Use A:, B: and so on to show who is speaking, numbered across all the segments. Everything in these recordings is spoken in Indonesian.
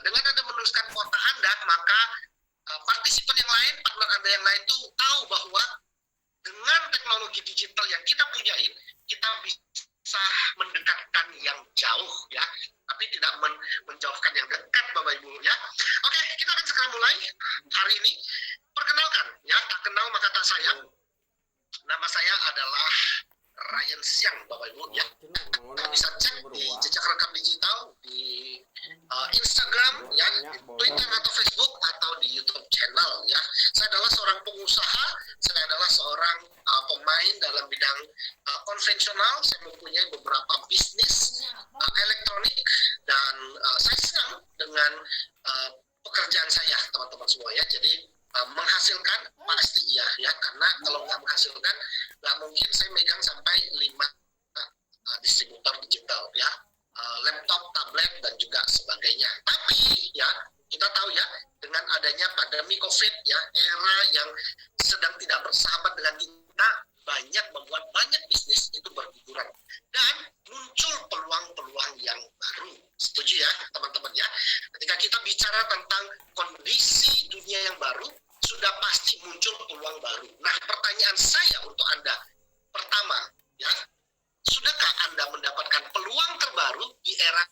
A: dengan Anda menuliskan kota Anda, maka partisipan yang lain, partner Anda yang lain tuh tahu bahwa dengan teknologi digital yang kita punyain, kita bisa mendekatkan yang jauh ya, tapi tidak menjauhkan yang dekat, Bapak Ibu ya. Oke, kita akan segera mulai hari ini. Perkenalkan ya, tak kenal maka tak sayang. Nama saya adalah Ryan Siang, Bapak Ibu ya. Anda bisa cek di jejak rekam digital di Instagram ya, di Twitter atau Facebook atau di YouTube channel ya. Saya adalah seorang pengusaha, saya adalah seorang pemain dalam bidang konvensional. Saya mempunyai beberapa bisnis elektronik dan saya senang dengan pekerjaan saya, teman-teman semua ya. Jadi menghasilkan pasti iya ya, karena kalau nggak menghasilkan nggak mungkin saya megang sampai 5 distributor digital ya, laptop, tablet dan juga sebagainya. Tapi ya kita tahu ya, dengan adanya pandemi COVID ya, era yang sedang tidak bersahabat dengan kita, banyak membuat banyak bisnis itu berguguran dan muncul peluang-peluang yang baru. Setuju ya teman-teman ya? Ketika kita bicara tentang kondisi dunia yang baru, sudah pasti muncul peluang baru. Nah, pertanyaan saya untuk Anda, pertama ya, sudahkah Anda mendapatkan peluang terbaru di era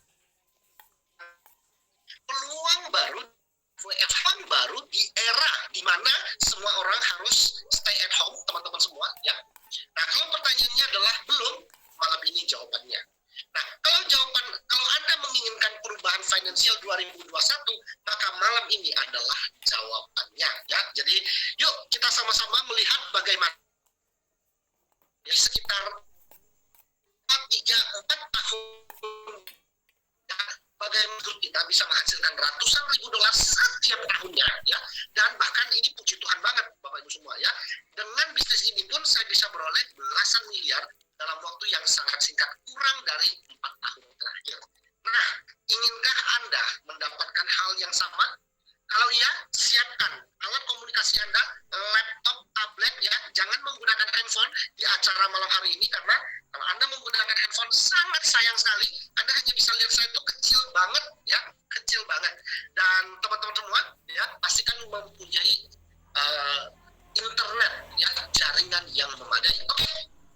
A: peluang baru, WFH baru di era di mana semua orang harus stay at home, teman-teman semua ya. Nah, kalau pertanyaannya adalah belum, malam ini jawabannya. Nah, kalau Anda menginginkan perubahan finansial 2021, maka malam ini adalah jawabannya ya. Jadi, yuk kita sama-sama melihat bagaimana di sekitar 3-4 tahun ya, bagaimana kita bisa menghasilkan ratusan ribu dolar setiap tahunnya ya, dan bahkan ini puji Tuhan banget Bapak Ibu semua ya, dengan bisnis ini pun saya bisa beroleh belasan miliar dalam waktu yang sangat singkat, kurang dari 4 tahun terakhir. Nah, inginkah Anda mendapatkan hal yang sama? Kalau iya, siapkan alat komunikasi Anda, laptop, tablet ya, jangan menggunakan handphone di acara malam hari ini, karena kalau Anda menggunakan handphone sangat sayang sekali, Anda hanya bisa lihat saya itu kecil banget ya, kecil banget. Dan teman-teman semua ya, pastikan mempunyai internet ya, jaringan yang memadai. Oke,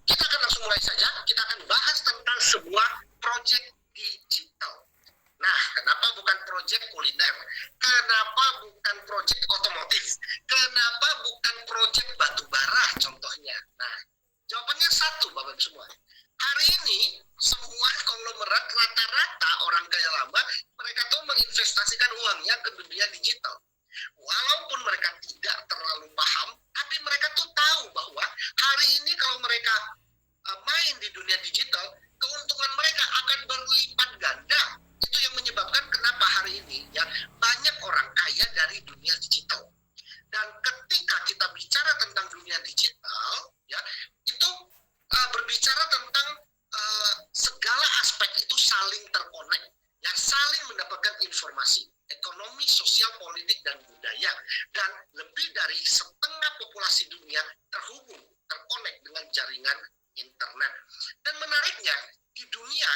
A: kita akan langsung mulai saja. Kita akan bahas tentang sebuah proyek digital. Nah, kenapa bukan proyek kuliner? Kenapa bukan proyek otomotif? Kenapa bukan proyek batu bara contohnya? Nah, jawabannya satu, Bapak Ibu semua. Hari ini semua konglomerat, rata-rata orang kaya lama, mereka tuh menginvestasikan uangnya ke dunia digital. Walaupun mereka tidak terlalu paham, tapi mereka tuh tahu bahwa hari ini kalau mereka main di dunia digital, keuntungan mereka akan berlipat ganda. Itu yang menyebabkan kenapa hari ini ya banyak orang kaya dari dunia digital. Dan ketika kita bicara tentang dunia digital ya, itu berbicara tentang segala aspek itu saling terkonek ya, saling mendapatkan informasi ekonomi, sosial, politik, dan budaya. Dan lebih dari setengah populasi dunia terhubung, terkonek dengan jaringan internet. Dan menariknya, di dunia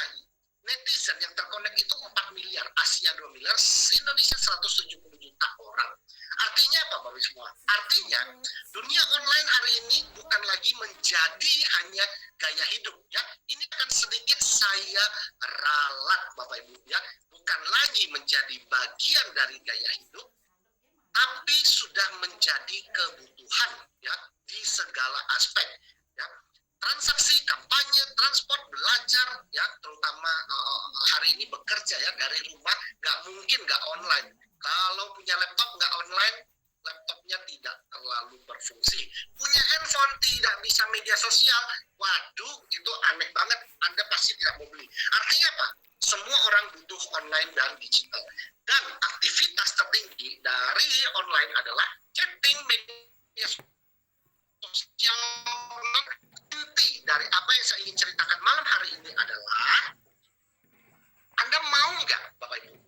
A: netizen yang terkonek itu 4 miliar, Asia 2 miliar, Indonesia 170 juta orang. Artinya apa Bapak semua? Artinya dunia online hari ini bukan lagi menjadi hanya gaya hidup ya. Ini akan sedikit saya ralat Bapak Ibu ya, bukan lagi menjadi bagian dari gaya hidup, tapi sudah menjadi kebutuhan ya di segala aspek ya. Transaksi, kampanye, transport, belajar ya, terutama hari ini bekerja ya dari rumah, nggak mungkin nggak online. Kalau punya laptop nggak online, laptopnya tidak terlalu berfungsi. Punya handphone tidak bisa media sosial, waduh itu aneh banget, Anda pasti tidak mau beli. Artinya apa? Semua orang butuh online dan digital. Dan aktivitas tertinggi dari online adalah chatting, media sosial. Inti dari apa yang saya ingin ceritakan malam hari ini adalah, Anda mau nggak Bapak Ibu,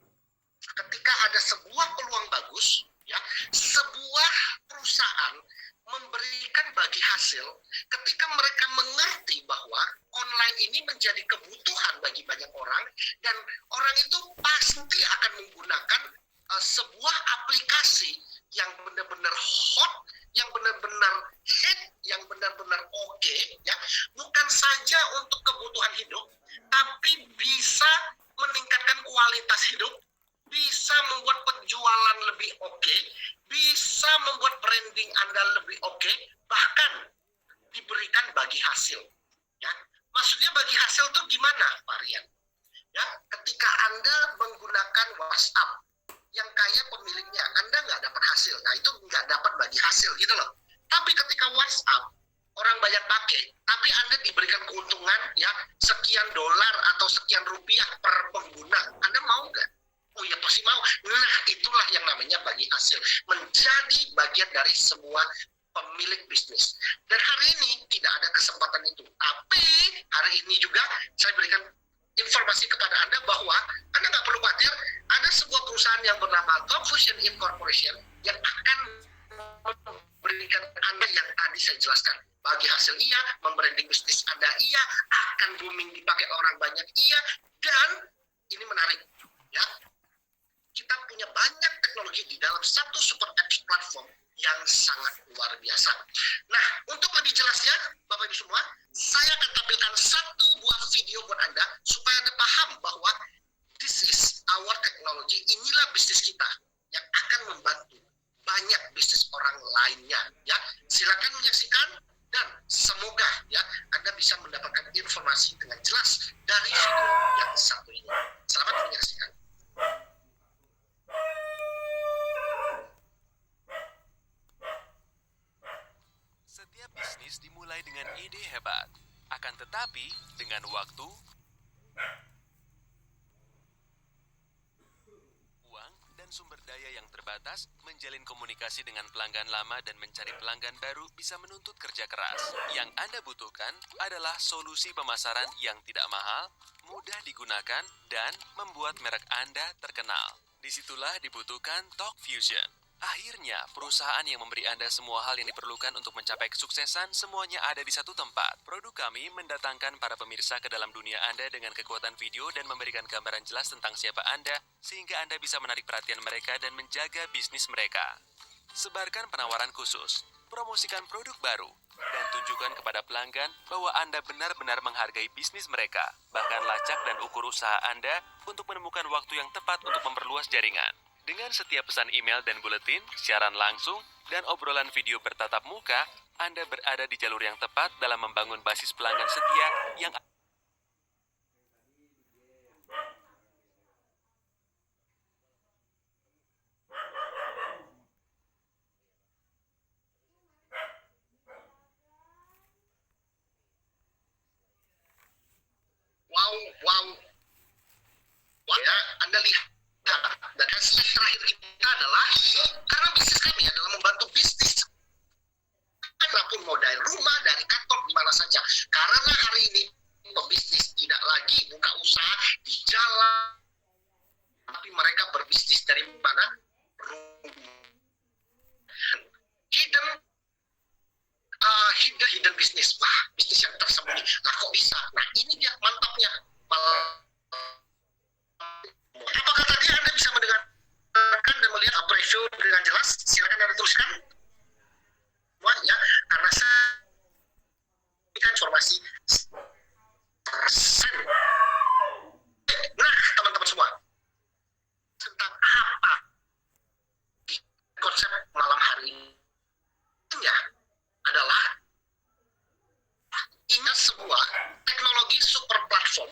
A: ketika ada sebuah peluang bagus ya, sebuah perusahaan memberikan bagi hasil, ketika mereka mengerti bahwa online ini menjadi kebutuhan bagi banyak orang, dan orang itu pasti akan menggunakan sebuah aplikasi yang benar-benar hot, yang benar-benar hit, yang benar-benar oke, ya, bukan saja untuk kebutuhan hidup, tapi bisa meningkatkan kualitas hidup, bisa membuat penjualan lebih oke, bisa membuat branding Anda lebih oke, bahkan diberikan bagi hasil. Ya, maksudnya bagi hasil tuh gimana, Pak Rian? Ya, ketika Anda menggunakan WhatsApp yang kaya pemiliknya, Anda nggak dapat hasil. Nah, itu nggak dapat bagi hasil gitu loh. Tapi ketika WhatsApp orang banyak pakai, tapi Anda diberikan keuntungan ya sekian dolar atau sekian rupiah per pengguna, Anda mau nggak? Oh ya pasti mau. Nah, itulah yang namanya bagi hasil. Menjadi bagian dari sebuah pemilik bisnis. Dan hari ini tidak ada kesempatan itu. Tapi hari ini juga saya berikan informasi kepada Anda bahwa Anda nggak perlu khawatir, ada sebuah perusahaan yang bernama Confusion Incorporation yang akan memberikan Anda yang tadi saya jelaskan. Bagi hasil iya, membranding bisnis Anda iya, akan booming dipakai orang banyak iya, dan ini menarik ya. Kita punya banyak teknologi di dalam satu super apps platform yang sangat luar biasa. Nah, untuk lebih jelasnya, Bapak Ibu semua, saya akan tampilkan satu buah video buat Anda supaya Anda paham bahwa this is our technology, inilah bisnis kita yang akan membantu banyak bisnis orang lainnya. Ya, silakan menyaksikan dan semoga ya Anda bisa mendapatkan informasi dengan jelas dari video yang satu ini. Selamat menyaksikan.
B: Setiap bisnis dimulai dengan ide hebat. Akan tetapi, dengan waktu, uang, dan sumber daya yang terbatas, menjalin komunikasi dengan pelanggan lama dan mencari pelanggan baru bisa menuntut kerja keras. Yang Anda butuhkan adalah solusi pemasaran yang tidak mahal, mudah digunakan, dan membuat merek Anda terkenal. Disitulah dibutuhkan Talk Fusion. Akhirnya, perusahaan yang memberi Anda semua hal yang diperlukan untuk mencapai kesuksesan semuanya ada di satu tempat. Produk kami mendatangkan para pemirsa ke dalam dunia Anda dengan kekuatan video dan memberikan gambaran jelas tentang siapa Anda, sehingga Anda bisa menarik perhatian mereka dan menjaga bisnis mereka. Sebarkan penawaran khusus, promosikan produk baru, dan tunjukkan kepada pelanggan bahwa Anda benar-benar menghargai bisnis mereka. Bahkan lacak dan ukur usaha Anda untuk menemukan waktu yang tepat untuk memperluas jaringan. Dengan setiap pesan email dan buletin, siaran langsung, dan obrolan video bertatap muka, Anda berada di jalur yang tepat dalam membangun basis pelanggan setia yang
A: Wow. Ya, Anda lihat. Dan hashtag terakhir kita adalah, karena bisnis kami adalah membantu bisnis apapun, mau dari rumah, dari kantor, di mana saja. Karena hari ini pebisnis tidak lagi buka usaha di jalan, tapi mereka berbisnis dari mana? Hidden bisnis. Wah, bisnis yang tersembunyi. Nah, kok bisa? Nah, ini dia mantapnya. Apakah tadi Anda bisa mendengarkan dan melihat preview dengan jelas? Silakan Anda tuliskan. Wah, ya, karena saya berikan informasi persen. Nah, teman-teman semua, tentang apa konsep malam hari ini adalah ini sebuah teknologi super platform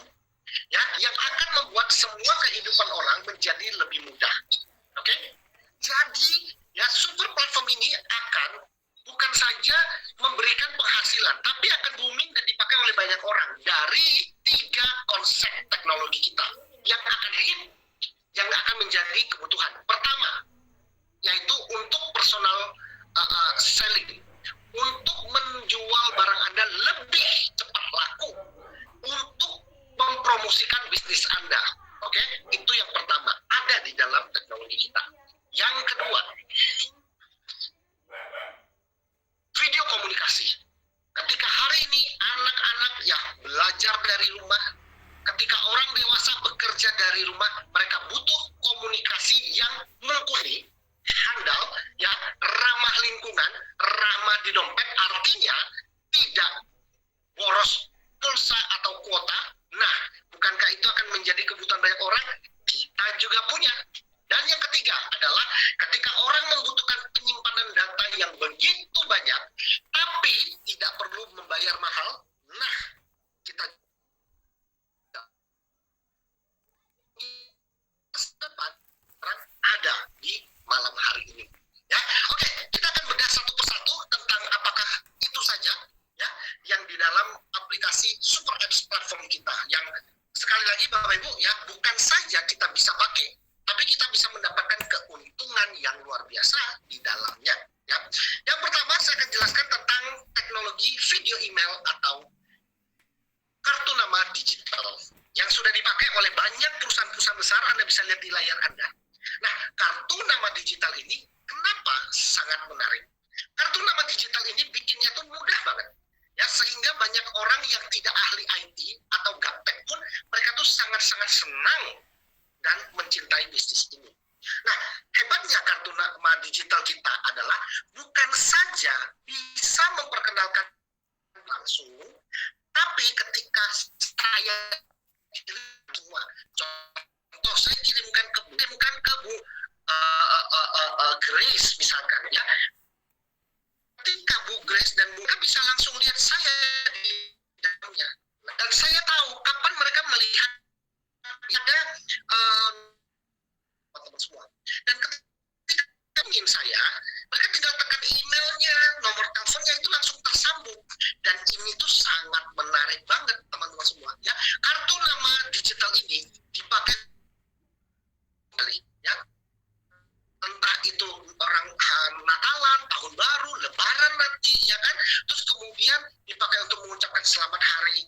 A: ya yang akan membuat semua kehidupan orang menjadi lebih mudah. Oke? Jadi ya super platform ini akan bukan saja memberikan penghasilan, tapi akan booming dan dipakai oleh banyak orang dari 3 konsep teknologi kita yang akan hit, yang akan menjadi kebutuhan. Pertama, yaitu untuk personal selling, untuk menjual barang Anda lebih cepat laku, untuk mempromosikan bisnis Anda. Oke? Itu yang pertama, ada di dalam teknologi kita. Yang kedua, video komunikasi. Ketika hari ini anak-anak ya belajar dari rumah, ketika orang dewasa bekerja dari rumah, mereka butuh komunikasi yang Dan yang ketiga adalah ketika orang membutuhkan penyimpanan data yang begitu banyak, tapi tidak perlu membayar mahal, nah kita ada di malam hari ini. Ya, oke, kita akan bedah satu persatu tentang apakah itu saja ya yang di dalam aplikasi Super Apps platform kita. Yang sekali lagi Bapak Ibu ya, bukan saja kita bisa pakai, tapi kita bisa mendapatkan keuntungan yang luar biasa di dalamnya. Ya. Yang pertama saya akan jelaskan tentang teknologi video email atau kartu nama digital yang sudah dipakai oleh banyak perusahaan-perusahaan besar. Anda bisa lihat di layar Anda. Nah, kartu nama digital ini kenapa sangat menarik? Kartu nama digital ini bikinnya tuh mudah banget. Ya, sehingga banyak orang yang tidak ahli IT atau gaptek pun mereka tuh sangat-sangat senang dan mencintai bisnis ini. Nah, hebatnya kartu nama digital kita adalah bukan saja bisa memperkenalkan langsung, tapi ketika saya semua contoh saya kirimkan ke Bu Grace misalkan ya, ketika Bu Grace dan Bu bisa langsung lihat saya di dalamnya, dan saya tahu kapan mereka melihat ada teman semua, dan ketika ingin saya mereka tinggal tekan emailnya, nomor teleponnya itu langsung tersambung. Dan ini tuh sangat menarik banget teman-teman semua ya. Kartu nama digital ini dipakai kali ya, entah itu orang Natalan, tahun baru, lebaran nanti ya kan, terus kemudian dipakai untuk mengucapkan selamat hari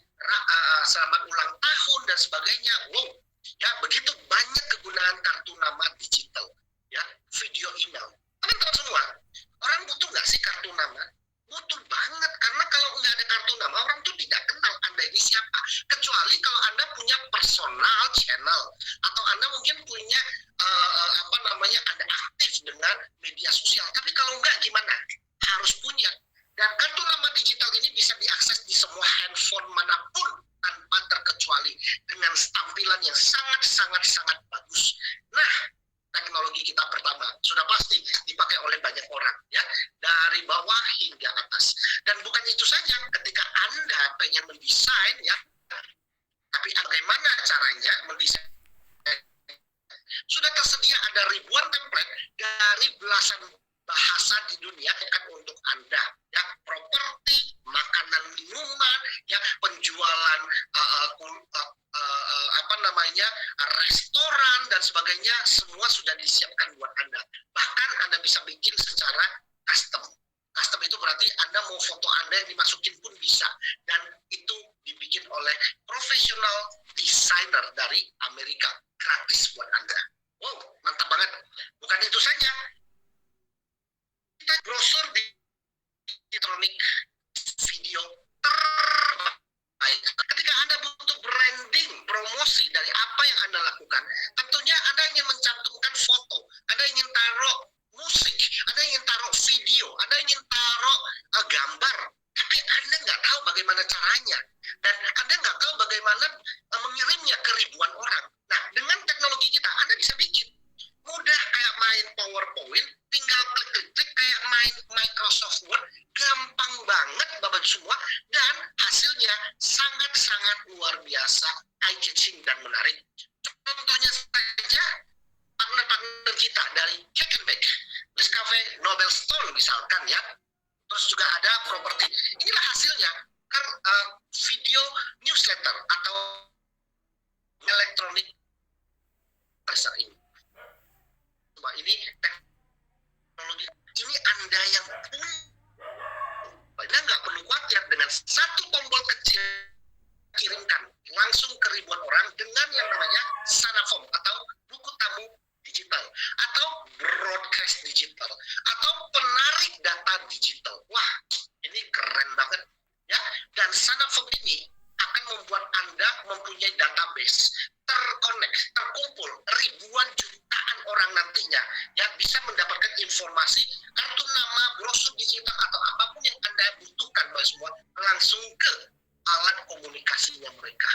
A: selamat ulang tahun dan sebagainya. Wow ya, begitu banyak kegunaan kartu nama digital ya. Video email, teman-teman semua, orang butuh nggak sih kartu nama? Butuh banget, karena kalau nggak ada kartu nama, orang tuh tidak kenal Anda ini siapa, kecuali kalau Anda punya personal channel atau Anda mungkin punya Anda aktif dengan media sosial. Tapi kalau nggak gimana? Harus punya. Dan kartu nama digital ini bisa diakses di semua handphone manapun tanpa terkecuali dengan tampilan yang sangat bagus. Nah, teknologi kita pertama sudah pasti dipakai oleh banyak orang ya, dari bawah hingga atas. Dan bukan itu saja, ketika Anda pengen mendesain ya, tapi bagaimana caranya mendesain? Sudah tersedia ada ribuan template dari belasan bahasa di dunia kan untuk Anda ya, properti, makanan, minuman ya, penjualan restoran dan sebagainya, semua sudah disiapkan buat Anda. Bahkan Anda bisa bikin secara custom. Custom itu berarti Anda mau foto Anda yang dimasukin pun bisa, dan itu dibikin oleh profesional desainer dari Amerika, gratis buat Anda. Wow, mantap banget. Bukan itu saja, kita brosur di elektronik video terbaik. Ketika Anda butuh branding, promosi dari apa yang Anda lakukan, tentunya Anda ingin mencantumkan foto, Anda ingin taruh musik, Anda ingin taruh video, Anda ingin taruh gambar, tapi Anda nggak tahu bagaimana caranya, dan Anda nggak tahu bagaimana mengirimnya ke ribuan orang. Nah, dengan teknologi kita, Anda bisa bikin mudah kayak main PowerPoint, tinggal klik-klik kayak main Microsoft Word, gampang banget Bapak semua, dan hasilnya sangat luar biasa, eye-catching dan menarik. Contohnya saja partner-partner kita dari Check and Bake, Nescafe Nobel Stone misalkan ya, terus juga ada properti. Inilah hasilnya video newsletter atau elektronik besar ini. Coba ini teknologi ini Anda yang punya. Anda nggak perlu khawatir, dengan satu tombol kecil kirimkan langsung ke ribuan orang dengan yang namanya Sanafom atau buku tamu digital atau broadcast digital atau penarik data digital. Wah, ini keren banget ya. Dan Sanafom ini akan membuat Anda mempunyai database terkumpul ribuan jutaan orang nantinya ya, bisa mendapatkan informasi, kartu nama, brosur digital atau apapun yang Anda butuhkan semua langsung ke alat komunikasinya mereka.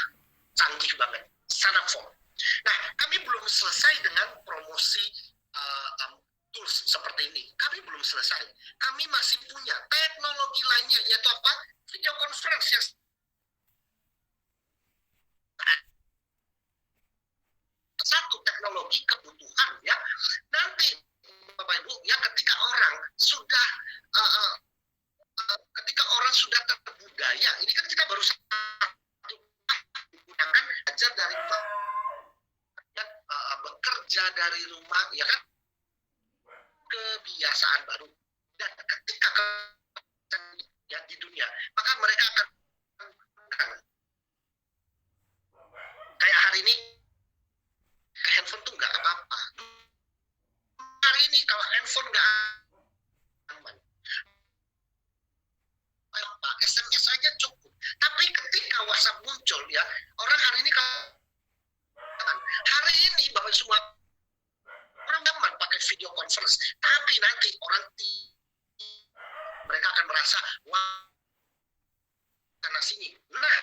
A: Canggih banget, Sanafom. Nah, kami belum selesai dengan promosi tools seperti ini. Kami belum selesai. Kami masih punya teknologi lainnya, yaitu apa? Video conference yang satu teknologi kebutuhan ya. Nanti Bapak Ibu ya, ketika orang sudah terbudaya, ini kan kita baru satu menggunakan ajar dari rumah, ya, bekerja dari rumah, ya kan, kebiasaan baru. Dan ketika ya di dunia, maka mereka akan kayak hari ini handphone tuh nggak apa-apa. Hari ini kalau handphone nggak aman, apa SMS aja cukup. Tapi ketika WhatsApp muncul ya, orang hari ini Bapak semua orang nyaman pakai video conference. Tapi nanti mereka akan merasa wah karena sini. Nah,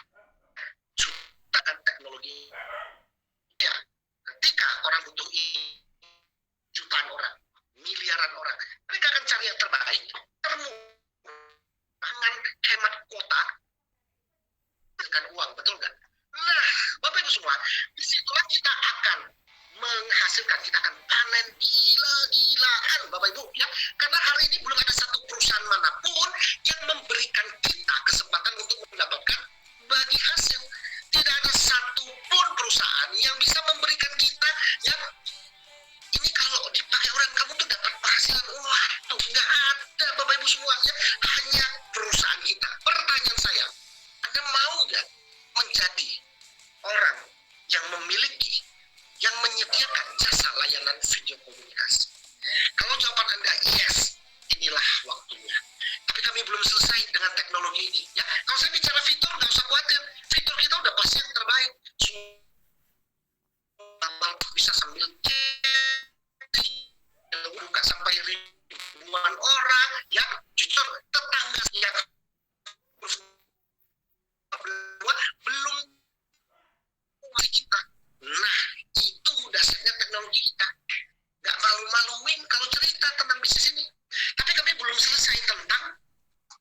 A: jutaan teknologi ya, ketika orang butuh ini, jutaan orang, miliaran orang, mereka akan cari yang terbaik, dengan hemat kuota, dengan uang, betul nggak? Nah, Bapak Ibu semua, disitulah kita akan menghasilkan, kita akan panen gila-gilaan, Bapak Ibu, ya. Karena hari ini belum ada satu perusahaan manapun yang memberikan kita kesempatan untuk mendapatkan bagi hasil. Tidak ada satupun perusahaan yang bisa memberikan kita, ya, ini kalau dipakai orang kamu tuh dapat penghasilan. Wah, tuh nggak ada, Bapak Ibu semua, ya. Hanya perusahaan kita. Pertanyaan saya, Anda mau nggak menjadi orang yang memiliki, yang menyediakan jasa layanan video komunikasi? Kalau jawaban Anda yes, inilah waktunya. Tapi kami belum selesai dengan teknologi ini, ya. Kalau saya bicara fitur, nggak usah khawatir. Fitur kita udah pasti yang terbaik. Bisa sambil buka sampai ribuan orang, ya. Jujur, tetangga yang belum masih kita. Nah, itu dasarnya teknologi kita. Nggak malu-maluin kalau cerita tentang bisnis ini. Tapi kami belum selesai tentang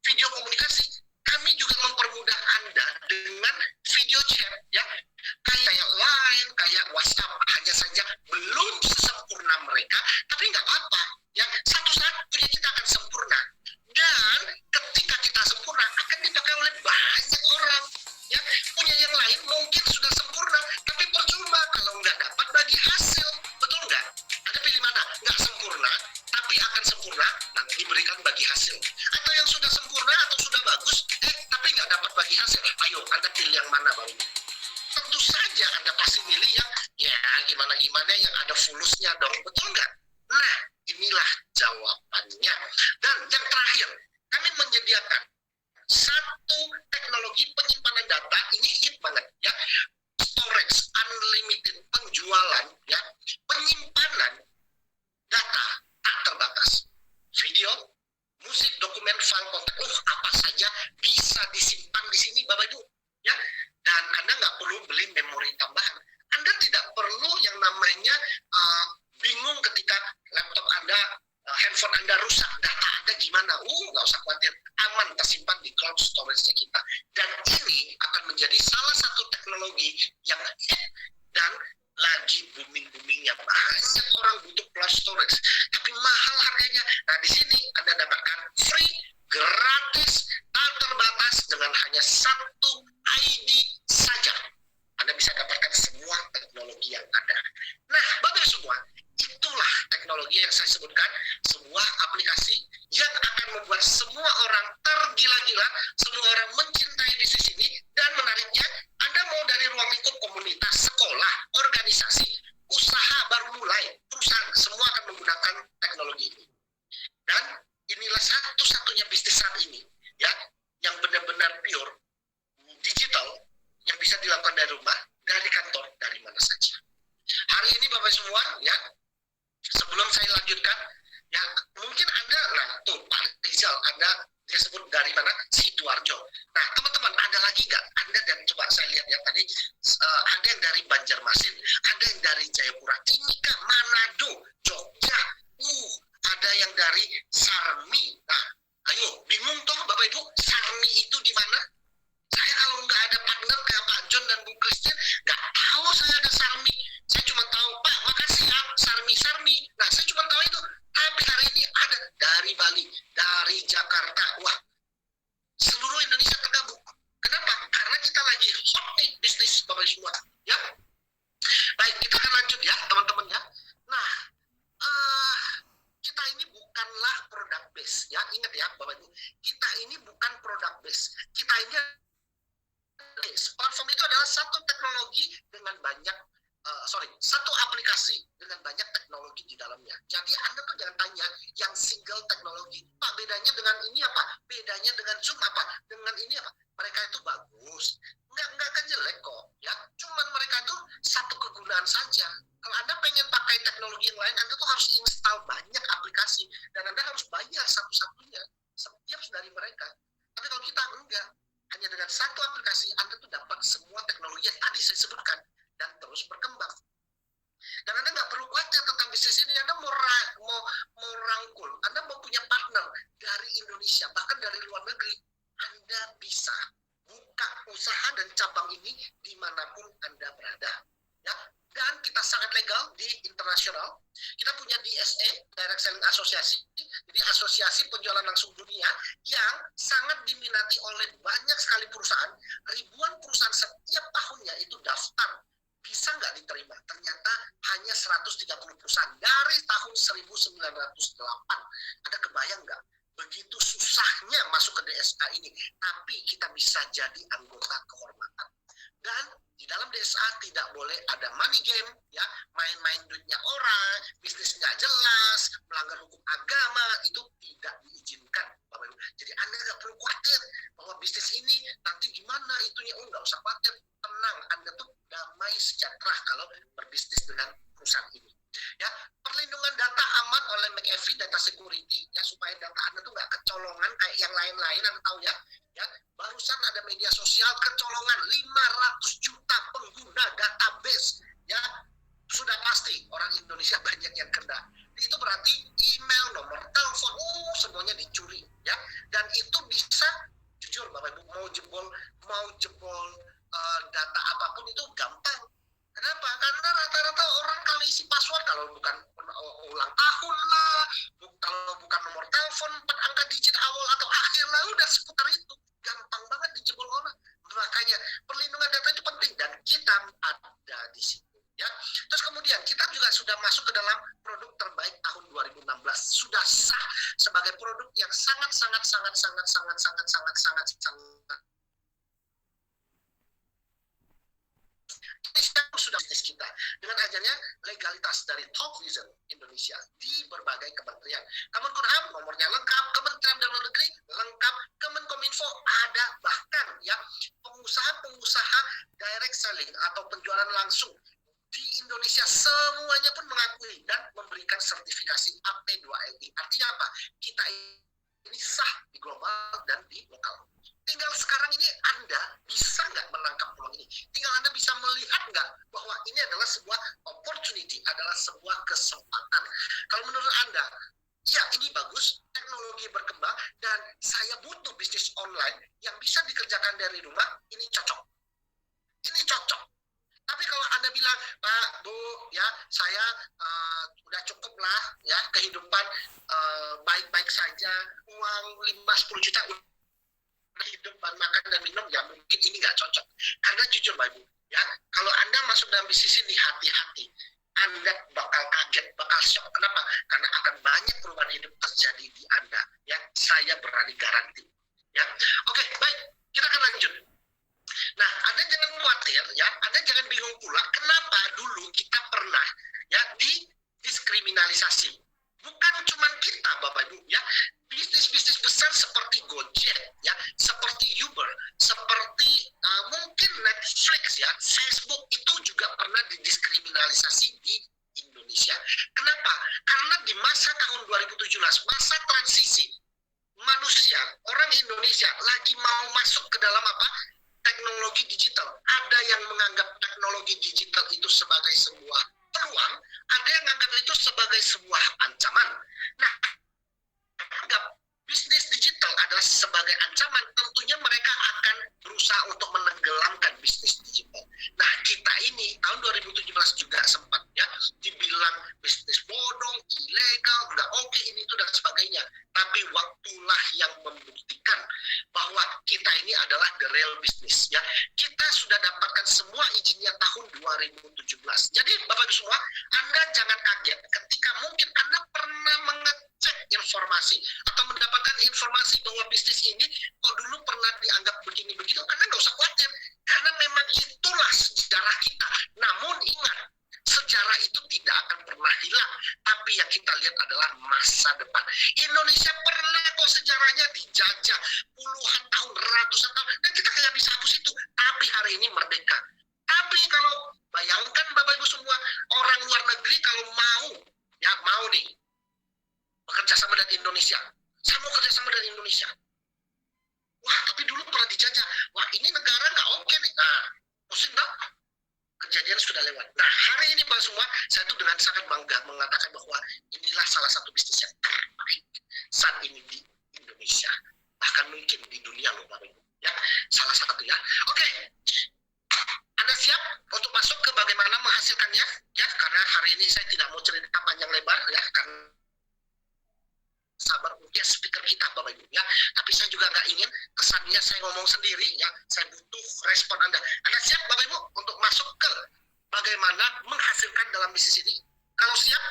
A: video komunikasi. Kami juga mempermudah Anda dengan video chat, ya. Kayak Line, kayak WhatsApp, hanya saja belum sesempurna mereka, tapi nggak apa-apa, ya. Satu saat punya kita akan sempurna. Dan ketika kita sempurna, akan dipakai oleh banyak orang, ya. Punya yang lain mungkin sudah sempurna, tapi percuma kalau nggak dapat bagi hasil, betul nggak? Anda pilih mana? Nggak sempurna, tapi akan sempurna, nanti diberikan bagi hasil. Atau yang sudah sempurna atau sudah bagus, tapi nggak dapat bagi hasil. Ayo, Anda pilih yang mana, Bang? Tentu saja Anda pasti milih yang, ya gimana-gimana yang ada fulusnya dong, betul nggak? Nah, inilah jawabannya. Dan yang terakhir, kami menyediakan satu teknologi penyimpanan data, ini hit banget, ya. Storage unlimited, penjualan, ya, penyimpanan data tak terbatas. Video, musik, dokumen, file, kontak, apa saja bisa disimpan di sini, Bapak Ibu, ya. Dan Anda nggak perlu beli memori tambahan. Anda tidak perlu yang namanya bingung ketika laptop Anda, handphone Anda rusak, data Anda gimana? Nggak usah khawatir, aman tersimpan di cloud storage-nya kita. Dan ini akan menjadi salah satu teknologi yang hit dan lagi booming-boomingnya. Banyak orang butuh cloud storage, tapi mahal harganya. Nah, di sini Anda dapatkan free, gratis, tak terbatas dengan hanya satu ID saja. Anda bisa dapatkan semua teknologi yang ada. Nah, Bapak Ibu semua, itulah teknologi yang saya sebutkan, sebuah aplikasi yang akan membuat semua orang tergila-gila, semua orang mencintai bisnis ini, dan menariknya, Anda mau dari ruang lingkup komunitas, sekolah, organisasi, usaha baru mulai, perusahaan, semua akan menggunakan teknologi ini. Dan inilah satu-satunya bisnis saat ini, ya, yang benar-benar pure, digital, yang bisa dilakukan dari rumah, dari kantor, dari mana saja. Hari ini Bapak semua, ya, sebelum saya lanjutkan, ya, mungkin Anda, nah tuh Pak Rizal, Anda Dia sebut dari mana? Sidoarjo. Nah, teman-teman, ada lagi nggak? Anda dan coba saya lihat ya tadi, ada yang dari Banjarmasin, ada yang dari Jayapura, Timika, Manado, Jogja, ada yang dari Sarmi. Nah, ayo, bingung toh Bapak Ibu, Sarmi itu di mana? Saya kalau nggak ada partner kayak Pak John dan Bu Christine, nggak tahu saya ada Sarmi. Saya cuma tahu, Pak, makasih ya, Sarmi. Nah, saya cuma tahu itu. Tapi hari ini ada dari Bali, dari Jakarta. Wah, seluruh Indonesia tergabung. Kenapa? Karena kita lagi hot nih bisnis Bapak Ibu semua. Ya, baik, kita akan lanjut ya, teman-teman ya. Nah, kita ini bukanlah product base. Ya, ingat ya, Bapak Ibu. Kita ini bukan product base. Kita ini platform itu adalah satu teknologi dengan banyak satu aplikasi dengan banyak teknologi di dalamnya. Jadi Anda tuh jangan tanya yang single teknologi. Pak, bedanya dengan ini apa? Bedanya dengan Zoom apa? Dengan ini apa? Mereka itu bagus. Enggak akan jelek kok. Ya, cuman mereka tuh satu kegunaan saja. Kalau Anda pengen pakai teknologi yang lain, Anda tuh harus install banyak aplikasi dan Anda harus bayar satu-satunya setiap dari mereka. Tapi kalau kita enggak, hanya dengan satu aplikasi Anda tuh dapat semua teknologi yang tadi saya sebutkan dan terus berkembang. Dan Anda nggak perlu khawatir tentang bisnis ini. Anda mau rangkul, Anda mau punya partner dari Indonesia, bahkan dari luar negeri, Anda bisa buka usaha dan cabang ini dimanapun Anda berada. Ya, dan kita sangat legal di internasional. Kita punya DSA, Direct Selling Association, jadi asosiasi penjualan langsung dunia yang sangat diminati oleh banyak sekali perusahaan. Ribuan perusahaan setiap tahunnya itu daftar. Bisa nggak diterima? Ternyata hanya 130 perusahaan dari tahun 1908. Anda kebayang nggak? Begitu susahnya masuk ke DSA ini, tapi kita bisa jadi anggota kehormatan. Dan di dalam DSA tidak boleh ada money game, ya, main-main duitnya orang, bisnis nggak jelas, melanggar hukum agama, itu tidak diizinkan, Bapak Ibu. Jadi Anda nggak perlu khawatir bahwa bisnis ini nanti gimana itunya. Nggak usah khawatir, tenang, Anda tuh damai sejahtera kalau berbisnis dengan perusahaan ini. Ya, perlindungan data aman oleh McAfee Data Security, ya, supaya data Anda tuh nggak kecolongan kayak yang lain-lain. Anda tahu ya, barusan ada media sosial kecolongan 500 juta pengguna database, ya, sudah pasti orang Indonesia banyak yang kena. Itu berarti email, nomor telepon, semuanya dicuri, ya, dan itu bisa, jujur Bapak Ibu, mau jebol data apapun itu gampang. Kenapa? Karena rata-rata orang kalau isi password, kalau bukan ulang tahun lah, kalau bukan nomor telepon, 4 angka digit awal atau akhir lah, udah seputar itu. Gampang banget dijebol orang. Makanya perlindungan data itu penting dan kita ada di situ. Ya. Terus kemudian kita juga sudah masuk ke dalam produk terbaik tahun 2016. Sudah sah sebagai produk yang sangat sudah bisnis kita dengan adanya legalitas dari Top Vision Indonesia di berbagai kementerian. Kemenkumham nomornya lengkap, Kementerian Dalam Negeri lengkap, Kemenkominfo ada, bahkan ya pengusaha direct selling atau penjualan langsung di Indonesia semuanya pun mengakui dan memberikan sertifikasi AP2LI. Artinya apa? Kita ini sah di global dan di lokal. Tinggal sekarang ini Anda bisa nggak menangkap peluang ini? Tinggal Anda bisa melihat nggak bahwa ini adalah sebuah opportunity, adalah sebuah kesempatan. Kalau menurut Anda, ya ini bagus, teknologi berkembang, dan saya butuh bisnis online yang bisa dikerjakan dari rumah, ini cocok. Ini cocok. Tapi kalau Anda bilang, Pak, Bu, ya saya udah cukup lah, ya kehidupan baik-baik saja, uang 5-10 juta hidup, makan dan minum, ya mungkin ini nggak cocok. Karena jujur Pak Ibu, ya kalau Anda masuk dalam bisnis ini, hati-hati. Anda bakal kaget, bakal shock. Kenapa? Karena akan banyak perubahan hidup terjadi di Anda. Ya, saya berani garanti. Ya, oke, baik, kita akan lanjut. Nah, Anda jangan khawatir, ya, Anda jangan bingung pula kenapa dulu kita pernah ya didiskriminalisasi. Bukan cuma kita, Bapak Ibu, ya, bisnis-bisnis besar seperti Gojek, ya, seperti Uber, seperti mungkin Netflix, ya, Facebook itu juga pernah didiskriminalisasi di Indonesia. Kenapa? Karena di masa tahun 2017, masa transisi, manusia, orang Indonesia lagi mau masuk ke dalam apa? Teknologi digital. Ada yang menganggap teknologi digital itu sebagai sebuah peluang, ada yang menganggap itu sebagai sebuah ancaman. Nah, anggap bisnis digital adalah sebagai ancaman, tentunya mereka akan berusaha untuk menenggelamkan bisnis digital. Nah, kita ini tahun 2017 juga sempat ya dibilang bisnis bodong, ilegal, nggak oke, ini itu dan sebagainya. Tapi waktulah yang membuktikan bahwa kita ini adalah the real business ya. Kita sudah dapatkan semua izinnya tahun 2017. Jadi Bapak Ibu semua, Anda jangan kaget ketika mungkin Anda pernah mengecek informasi atau mendapatkan informasi bahwa bisnis ini kok dulu pernah dianggap begini begitu. Anda nggak usah khawatir, karena memang itulah sejarah kita. Namun ingat, sejarah itu tidak akan pernah hilang, tapi yang kita lihat adalah masa depan. Indonesia pernah kok sejarahnya dijajah puluhan tahun, ratusan tahun, dan kita nggak bisa hapus itu. Tapi hari ini merdeka. Tapi kalau bayangkan Bapak Ibu semua, orang luar negeri kalau mau nih bekerja sama dengan Indonesia, saya mau kerja sama dengan Indonesia. Wah, tapi dulu pernah dijajah. Wah, ini negara nggak oke nih. Nah, pusing dong. Kejadian sudah lewat. Nah, hari ini Pak semua, saya tuh dengan sangat bangga mengatakan bahwa inilah salah satu bisnis yang terbaik saat ini di Indonesia. Bahkan mungkin di dunia loh Bapak Ibu. Ya, salah satu ya. Oke. Anda siap untuk masuk ke bagaimana menghasilkannya? Ya, karena hari ini saya tidak mau cerita panjang lebar ya, karena sabar ya speaker kita Bapak Ibu ya. Tapi saya juga nggak ingin kesannya saya ngomong sendiri ya. Saya butuh respon Anda. Anda siap Bapak Ibu untuk masuk ke bagaimana menghasilkan dalam bisnis ini? Kalau siap,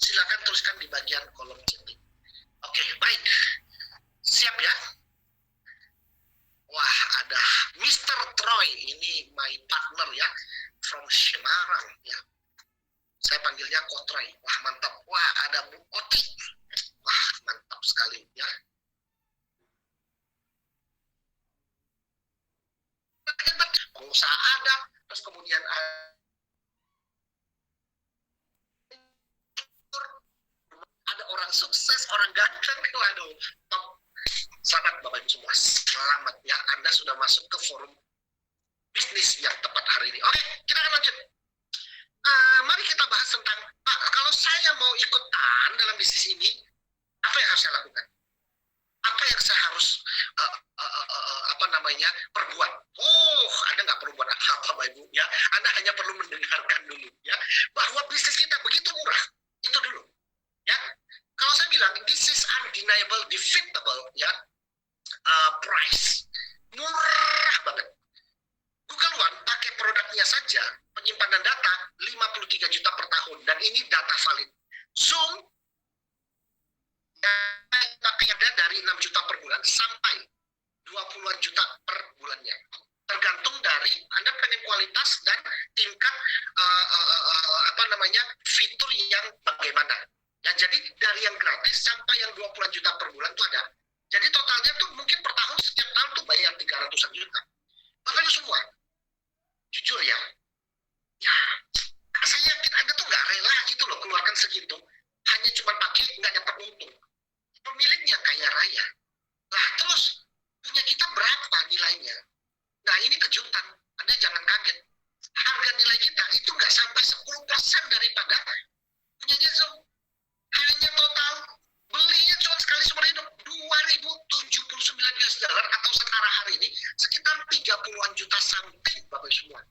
A: silakan tuliskan di bagian kolom chatting. Oke, baik. Siap ya? Wah, ada Mr. Troy, ini my partner ya, from Semarang ya. Saya panggilnya Ko Troy. Wah, mantap. Wah, ada Bu Oti. Wah, mantap sekali ya. Pengusaha ada, terus kemudian ada orang sukses, orang ganteng, waduh, top. Selamat Bapak Ibu semua, selamat ya, Anda sudah masuk ke forum bisnis yang tepat hari ini. Oke, kita akan lanjut. Mari kita bahas tentang, Pak, kalau saya mau ikutan dalam bisnis ini, apa yang harus saya lakukan? Apa yang saya harus perbuat? Oh, Anda nggak perlu buat apa-apa Bapak Ibu ya. Anda hanya perlu mendengarkan dulu ya, bahwa bisnis kita begitu murah. Itu dulu ya. Kalau saya bilang this is undeniable, defeatable ya, price murah banget. Google One pakai produknya saja penyimpanan data 53 juta per tahun, dan ini data valid. Zoom pakai data dari 6 juta per bulan sampai 20-an juta per bulannya. Tergantung dari Anda pengen kualitas dan tingkat fitur yang bagaimana. Ya, jadi dari yang gratis sampai yang 20-an juta per bulan itu ada. Jadi totalnya tuh mungkin per tahun, setiap tahun tuh bayar 300-an juta. Makanya semua, jujur ya, saya yakin Anda tuh nggak rela gitu loh keluarkan segitu, hanya cuma pakai nggak dapat untung. Pemiliknya kaya raya. Lah terus punya kita berapa nilainya? Nah ini kejutan, Anda jangan kaget. Harga nilai kita itu nggak sampai 10% daripada punyanya Zoom. Hanya total belinya cuma sekali seumur hidup 2.079 US dollar atau setara hari ini sekitar 30-an juta something Bapak semua.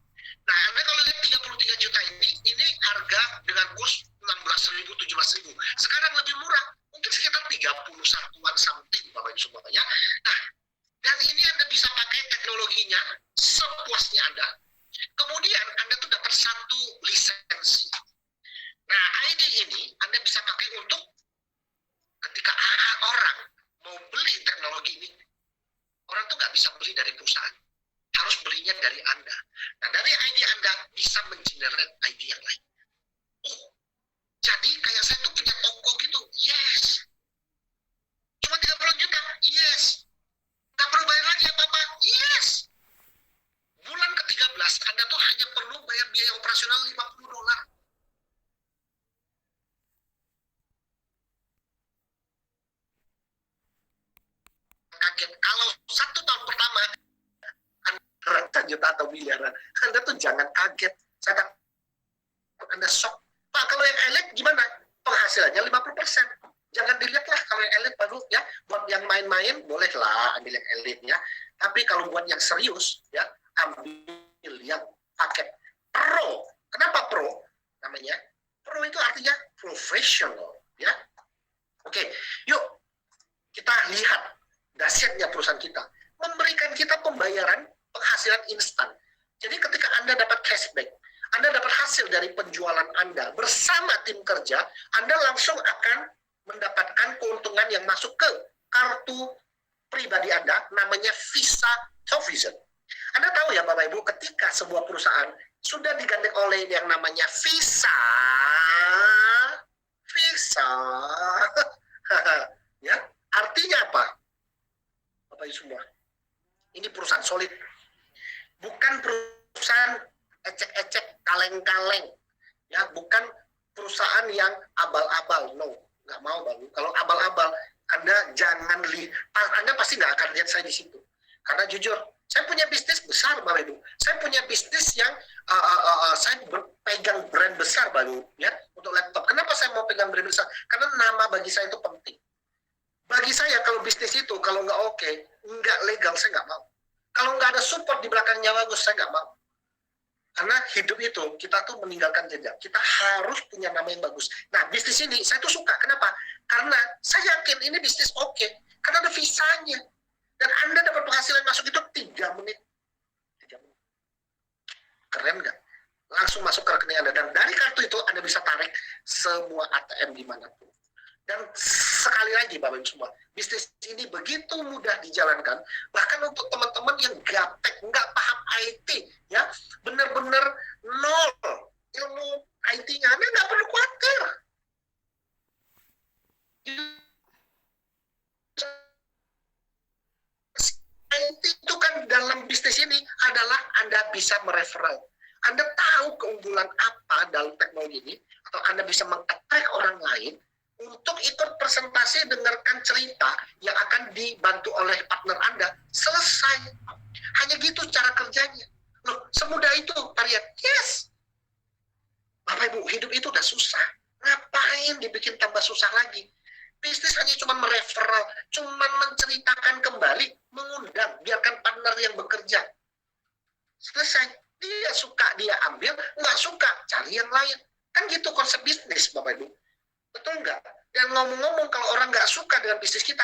A: Nah Anda kalau lihat 33 juta ini harga dengan kurs 16.000 17.000. Sekarang lebih murah, mungkin sekitar 31-an something Bapak semua ya. Nah, dan ini Anda bisa pakai teknologinya sepuasnya Anda. Kemudian Anda tuh dapat satu lisensi. Nah, ID ini Anda bisa pakai untuk ketika orang mau beli teknologi ini. Orang tuh nggak bisa beli dari perusahaan, harus belinya dari Anda. Nah, dari ID Anda bisa mengenerate ID yang lain. Oh, jadi kayak saya tuh punya toko gitu. Yes. Cuma 30 juta. Yes. Nggak perlu bayar lagi ya Bapak. Yes. Bulan ke-13 Anda tuh hanya perlu bayar biaya operasional $50. Kalau 1 tahun pertama ratusan juta atau miliaran, Anda tuh jangan kaget. Saya takut Anda shock. Pak, kalau yang elit gimana? Penghasilannya 50%. Jangan dilihat lah kalau yang elit baru ya. Buat yang main-main bolehlah ambil yang elit ya. Tapi kalau buat yang serius ya, ambil yang paket pro. Kenapa pro? Namanya pro itu artinya professional ya. Oke, yuk kita lihat dahsyatnya perusahaan kita. Memberikan kita pembayaran penghasilan instan. Jadi ketika Anda dapat cashback, Anda dapat hasil dari penjualan Anda bersama tim kerja, Anda langsung akan mendapatkan keuntungan yang masuk ke kartu pribadi Anda, namanya Visa Top Vision. Anda tahu ya Bapak Ibu, ketika sebuah perusahaan sudah digandeng oleh yang namanya Visa, ya, artinya apa? Bapak Ibu semua, ini perusahaan solid, bukan perusahaan ecek-ecek, kaleng-kaleng, ya, bukan perusahaan yang abal-abal, no, nggak mau Bang. Kalau abal-abal, Anda jangan Anda pasti nggak akan lihat saya di situ. Karena jujur, saya punya bisnis besar Bapak Ibu. Saya punya bisnis yang saya pegang brand besar baru ya untuk laptop. Kenapa saya mau pegang brand besar? Karena nama bagi saya itu penting. Bagi saya kalau bisnis itu kalau nggak oke, nggak legal, saya nggak mau. Kalau nggak ada support di belakangnya bagus, saya nggak mau. Karena hidup itu kita tuh meninggalkan jejak. Kita harus punya nama yang bagus. Nah, bisnis ini saya tuh suka. Kenapa? Karena saya yakin ini bisnis oke. Karena ada visanya. Dan Anda dapat penghasilan masuk itu 3 menit. 3 menit. Keren nggak? Langsung masuk ke rekening Anda. Dan dari kartu itu Anda bisa tarik semua ATM dimanapun. Dan sekali lagi Bapak Ibu semua, bisnis ini begitu mudah dijalankan, bahkan untuk teman-teman yang gaptek, nggak paham IT, ya, benar-benar nol ilmu IT-nya, Anda nggak perlu khawatir. IT itu kan dalam bisnis ini adalah Anda bisa mereferral. Anda tahu keunggulan apa dalam teknologi ini, atau Anda bisa meng-attract orang lain untuk ikut presentasi, dengarkan cerita yang akan dibantu oleh partner Anda. Selesai. Hanya gitu cara kerjanya. Loh, semudah itu, Tarian. Yes. Bapak Ibu, hidup itu udah susah. Ngapain dibikin tambah susah lagi? Bisnis hanya cuma mereferral, cuma menceritakan kembali, mengundang, biarkan partner yang bekerja. Selesai. Dia suka, dia ambil, nggak suka, cari yang lain. Kan gitu konsep bisnis, Bapak Ibu. Betul nggak? Dan ngomong-ngomong, kalau orang nggak suka dengan bisnis kita,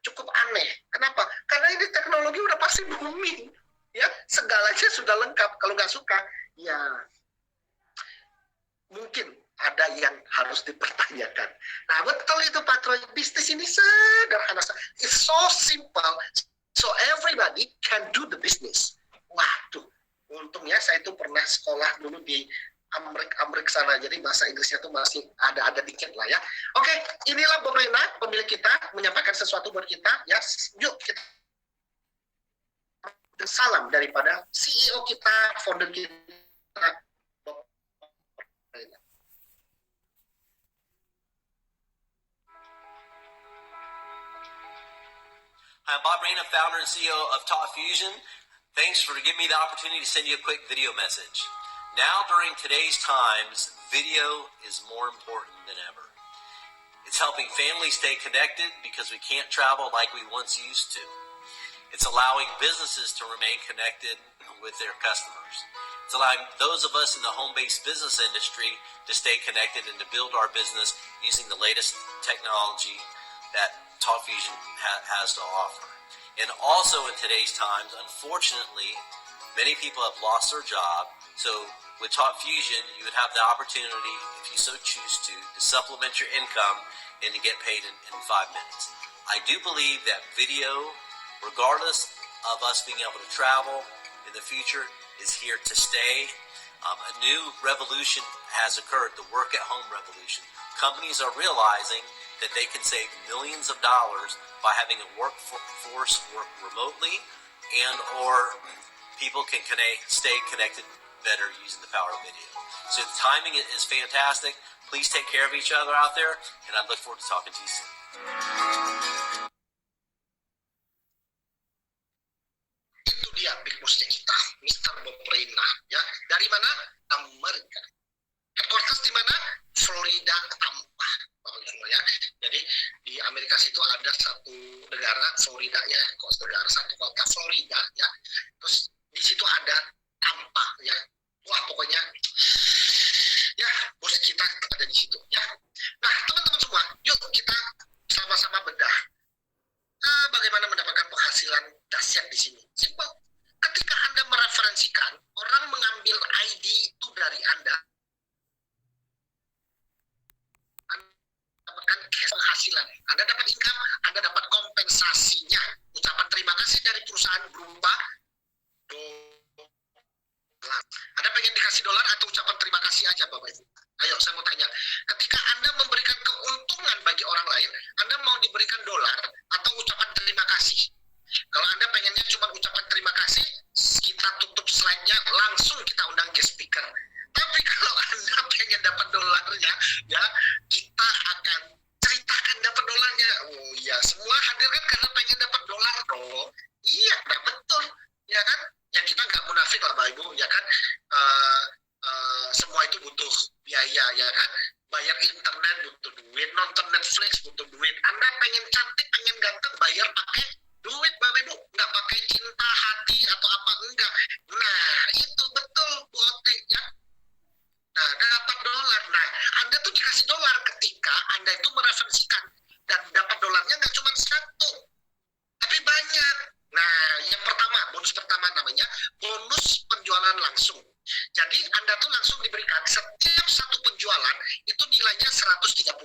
A: cukup aneh. Kenapa? Karena ini teknologi udah pasti booming. Ya, segalanya sudah lengkap. Kalau nggak suka, ya mungkin ada yang harus dipertanyakan. Nah, betul itu Pak Troy. Bisnis ini sederhana. It's so simple. So everybody can do the business. Waduh, untungnya saya itu pernah sekolah dulu di Amerika sana, jadi bahasa Inggrisnya tuh masih ada dikit lah ya. Oke, inilah Bu Rena, pemilik kita, menyampaikan sesuatu buat kita. Ya, yuk kita salam daripada CEO kita, founder kita, Bu Rena.
C: I'm Bob Reyna, founder and CEO of Top Fusion. Thanks for giving me the opportunity to send you a quick video message. Now, during today's times, video is more important than ever. It's helping families stay connected because we can't travel like we once used to. It's allowing businesses to remain connected with their customers. It's allowing those of us in the home-based business industry to stay connected and to build our business using the latest technology that Top Fusion has to offer. And also in today's times, unfortunately, many people have lost their job. So with Top Fusion, you would have the opportunity, if you so choose to supplement your income and to get paid in 5 minutes. I do believe that video, regardless of us being able to travel in the future, is here to stay. A new revolution has occurred, the work-at-home revolution. Companies are realizing that they can save millions of dollars by having a workforce work remotely, and or people can stay connected better using the power of video. So the timing is fantastic. Please take care of each other out there, and I look forward to talking to you soon.
A: dia big bossnya kita, Mr. Bob Reyna, ya. Dari mana? Amerika. Headquarters di mana? Florida, Tampa, Bapak Ibu semua ya. Jadi di Amerika situ ada satu negara, Florida ya, satu kota Florida ya. Terus di situ ada Tampa ya. Wah pokoknya ya bos kita ada di situ ya. Nah teman-teman semua, yuk kita sama-sama bedah. Bagaimana mendapatkan penghasilan dahsyat di sini? Simple. Ketika Anda mereferensikan, orang mengambil ID itu dari Anda dapatkan penghasilan. Anda dapat income, Anda dapat kompensasinya. Ucapan terima kasih dari perusahaan berupa dolar. Anda pengen dikasih dolar atau ucapan terima kasih aja Bapak Ibu? Ayo saya mau tanya. Ketika Anda memberikan keuntungan bagi orang lain, Anda mau diberikan dolar atau ucapan terima kasih? Kalau Anda pengennya cuma ucapan terima kasih, kita tutup slide-nya, langsung kita undang guest speaker. Tapi kalau Anda pengen dapat dolarnya, ya kita akan ceritakan dapat dolarnya. Oh iya, semua hadir kan karena pengen dapat dolar dong. Iya, nah betul, ya kan? Ya kita nggak munafik lah Bapak Ibu, ya kan? Semua itu butuh biaya, ya kan? Bayar internet butuh duit, nonton Netflix butuh duit. Anda pengen cantik, pengen ganteng, bayar pakai duit Bapak Ibu, nggak pakai cinta hati atau apa enggak. Nah itu betul Bu Oti ya. Nah dapat dolar. Nah Anda tuh dikasih dolar ketika Anda itu mereferensikan, dan dapat dolarnya nggak cuma satu, tapi banyak. Nah yang pertama, bonus pertama namanya bonus penjualan langsung. Jadi Anda tuh langsung diberikan setiap satu penjualan itu nilainya $130.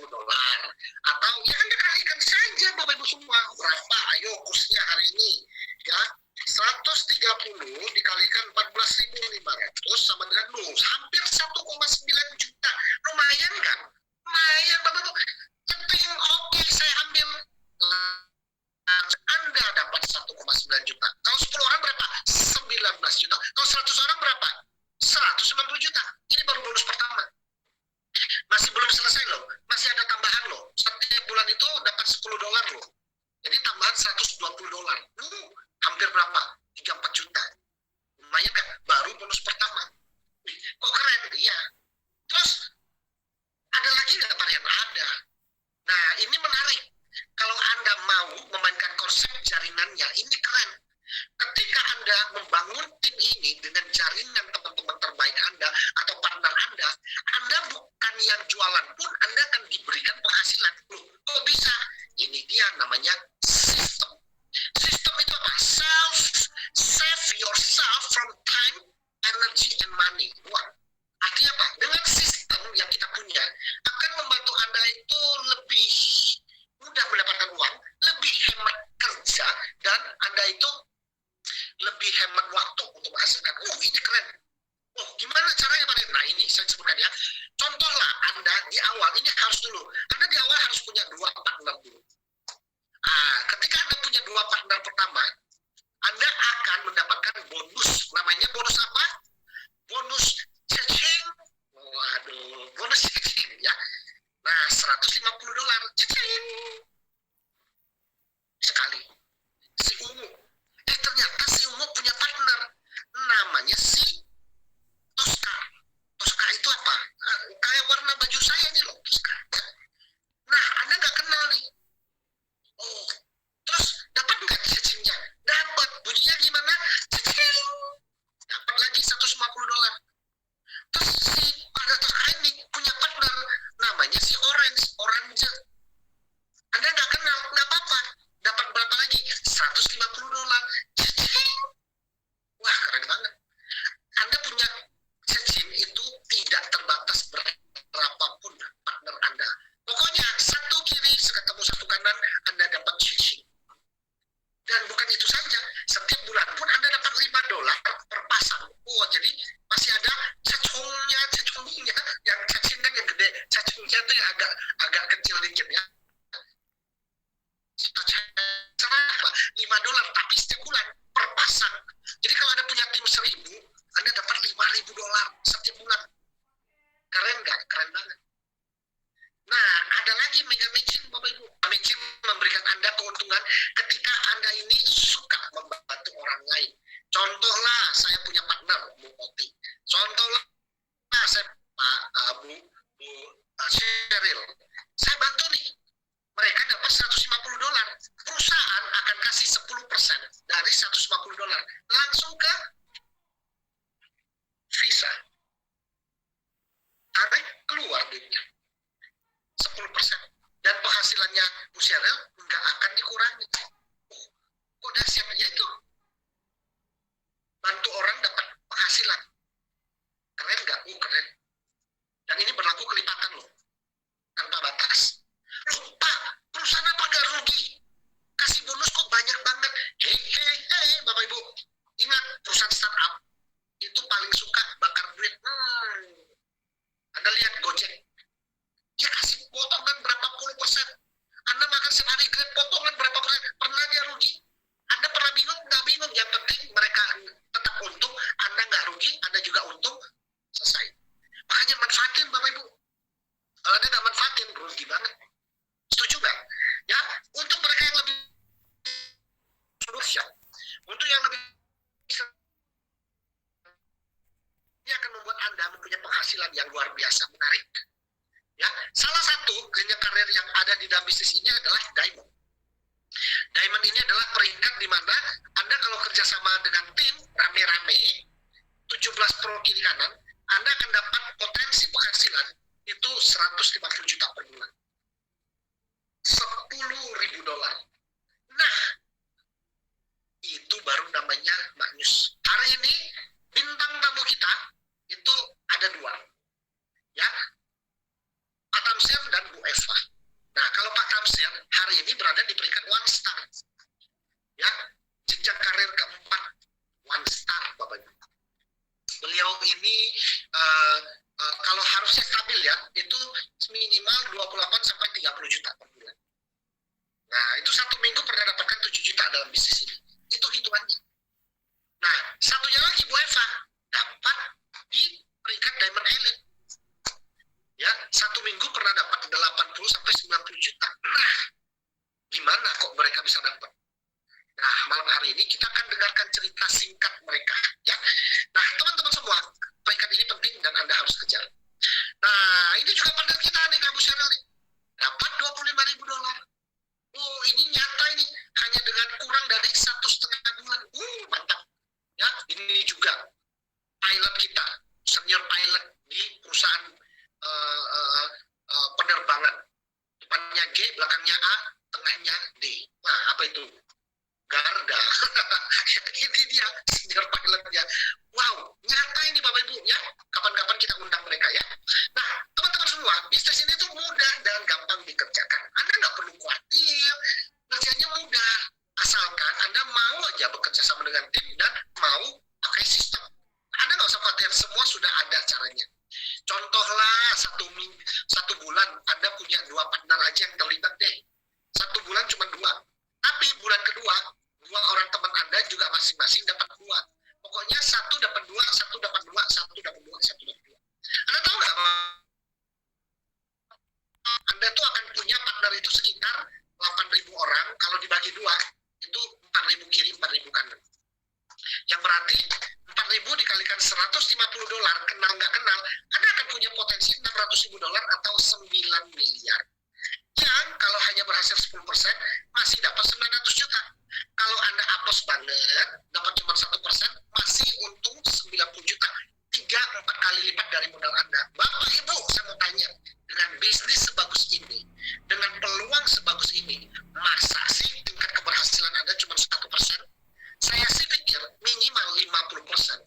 A: Atau ya Anda kalikan saja Bapak Ibu semua. Berapa? Ayo kursnya hari ini. Ya, 130 dikalikan 14.500 sama dengan hampir 1,9 juta. Lumayan kan? Lumayan Bapak Ibu. Ceting, oke saya ambil. Anda dapat 1,9 juta. Kalau 10 orang berapa? 19 juta. Kalau 100 orang berapa? 190 juta. Ini baru bonus pertama. Masih belum selesai loh. Masih ada tambahan loh. Setiap bulan itu dapat $10 loh. Jadi tambahan $120. Hampir berapa? 34 juta. Lumayan kan? Baru bonus pertama. Kok keren? Iya. Terus ada lagi nggak varian? Ada. Nah ini menarik. Kalau Anda mau memainkan konsep jaringannya, ini keren. Ketika Anda membangun tim ini dengan jaringan teman-teman terbaik Anda atau partner Anda bukan yang jualan pun Anda akan diberikan penghasilan. Loh, kok bisa? Ini dia namanya sistem. Sistem itu apa? Save yourself from time, energy, and money. Wah, artinya apa? Dengan sistem yang kita punya akan membantu Anda itu lebih mudah mendapatkan uang, lebih hemat kerja, dan Anda itu lebih hemat waktu untuk menghasilkan. Ini keren. Gimana caranya Pak? Nah ini saya sebutkan ya. Contohlah Anda di awal, ini harus dulu. Anda di awal harus punya 2 partner dulu. Ketika Anda punya 2 partner pertama, Anda akan mendapatkan bonus. Namanya bonus apa? Bonus cecing. Waduh, bonus cecing ya. Nah, $150. Cecing. Sekali. Si Ungu. Ternyata si Ungu punya partner. Namanya si Tosca. Tosca itu apa? Kayak warna baju saya nih loh, Tosca. Nah, Anda nggak kenal nih. Terus dapat nggak cacingnya? Dapat. Bunyinya gimana? Cacing. Dapat lagi $150. Terus si pada Tosca ini punya partner. Namanya si Orange. Anda nggak kenal, nggak apa-apa. Dapat berapa lagi? $150. Cacing. Wah, keren banget. Anda punya cacing itu tidak terbatas berapapun partner Anda. Pokoknya satu kiri ketemu satu kanan, Anda dapat cacing. Dan bukan itu saja, setiap bulan pun Anda dapat $5 per pasang. Jadi masih ada cacingnya, yang cacing kan yang gede, cacingnya itu yang agak kecil dikit ya. $5 tapi setiap bulan per pasang. Jadi kalau Anda punya tim 1.000, Anda dapat $5.000 setiap bulan. Keren nggak? Keren banget. Nah, ada lagi mega matching Bapak Ibu. Matching memberikan Anda keuntungan ketika Anda ini suka membantu orang lain. Contoh di dalam bisnis ini adalah diamond. Diamond ini adalah peringkat di mana Anda kalau kerjasama dengan tim rame-rame 17 pro kiri kanan, Anda akan dapat potensi penghasilan itu 150 juta per bulan, $10.000. Nah, itu baru namanya maknyus. Hari ini bintang tamu kita itu ada dua, ya, Pak Tamsir dan Bu Eva. Nah, kalau Pak Tamsir hari ini berada di peringkat one star, ya, jenjang karir keempat one star, Bapak Ibu. Beliau ini kalau harusnya stabil ya, itu minimal 28 sampai 30 juta per bulan. Nah, itu satu minggu pernah dapatkan 7 juta dalam bisnis ini. Itu hitungannya. Nah, satunya lagi Bu Eva dapat di peringkat Diamond Elite. Ya, satu minggu pernah dapat 80 sampai 90 juta. Nah, gimana kok mereka bisa dapat? Nah, malam hari ini kita akan dengarkan cerita singkat mereka, ya. Nah, teman-teman semua, peringkat ini penting dan Anda harus kejar. Nah, ini juga partner kita nih, Kak Bu Sheryl nih. Dapat $25.000. Oh, ini nyata ini, hanya dengan kurang dari 1,5 bulan. Mantap. Ya, ini juga pilot kita, senior pilot di perusahaan penerbangan. Depannya G, belakangnya A, tengahnya D. Nah, apa itu? Garda. Ini dia senior pilotnya. Wow, nyata ini Bapak Ibu ya. Kapan-kapan kita undang mereka ya. Nah, teman-teman semua, bisnis ini tuh mudah dan gampang dikerjakan. Anda nggak perlu khawatir, kerjanya mudah. Asalkan Anda mau aja bekerja sama dengan tim dan mau pakai sistem. Anda nggak usah khawatir, semua sudah ada caranya. Contohlah satu bulan Anda punya 2 partner aja yang terlibat deh. 1 bulan cuma 2. Tapi bulan kedua, 2 orang teman Anda juga masing-masing dapat 2. Pokoknya 1 dapat 2, 1 dapat 2, 1 dapat 2, 1 dapat 2. Anda tahu nggak? Anda tuh akan punya partner itu sekitar 8.000 orang. Kalau dibagi 2, itu 4.000 kiri, 4.000 kanan. Yang berarti 4.000 dikalikan $150, kenal nggak kenal, Anda akan punya potensi $600.000 atau 9 miliar. Yang kalau hanya berhasil 10%, masih dapat 900 juta. Kalau Anda apes banget, dapat cuma 1%, masih untung 90 juta. 3-4 kali lipat dari modal Anda. Bapak Ibu, saya mau tanya, dengan bisnis sebagus ini, dengan peluang sebagus ini, masa sih tingkat keberhasilan Anda cuma 1%? Saya sih pikir minimal 50%.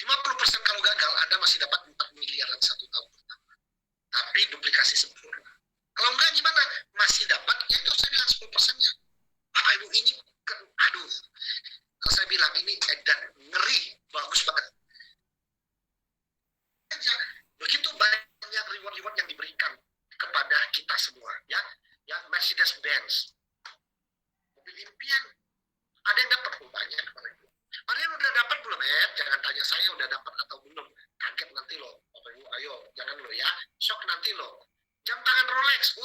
A: 50% kalau gagal, Anda masih dapat 4 miliaran 1 tahun pertama. Tapi duplikasi sempurna. Kalau enggak gimana? Masih dapat, ya itu saya bilang 10%-nya. Bapak Ibu ini, aduh, kalau saya bilang ini edan, ngeri, bagus banget. Begitu banyak reward-reward yang diberikan kepada kita semua, ya Mercedes-Benz, mobil impian, ada yang dapat banyak kemarin. Ada yang udah dapat belum? Jangan tanya saya udah dapat atau belum. Kaget nanti loh, Bapak Ibu, ayo, jangan lo ya, shock nanti loh. Jam tangan Rolex,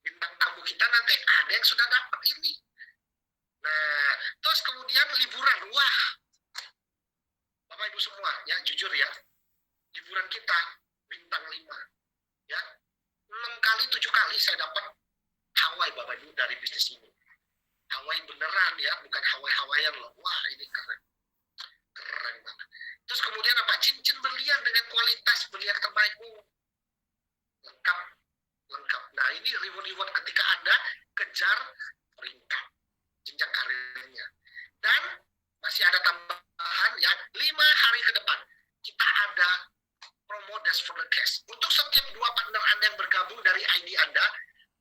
A: bintang tamu kita nanti ada yang sudah dapat ini. Nah, terus kemudian liburan, wah, Bapak Ibu semua, ya jujur ya, liburan kita bintang 5, ya, 6 kali, 7 kali saya dapat Hawaii, Bapak Ibu, dari bisnis ini. Hawaii beneran ya, bukan Hawaii-Hawaiian loh. Wah, ini keren. Keren banget. Terus kemudian apa? Cincin berlian dengan kualitas berlian terbaik. Lengkap. Lengkap. Nah, ini reward-reward ketika Anda kejar peringkat jenjang karirnya. Dan masih ada tambahan ya, 5 hari ke depan. Kita ada promo Dash for the Cash. Untuk setiap 2 partner Anda yang bergabung dari ID Anda,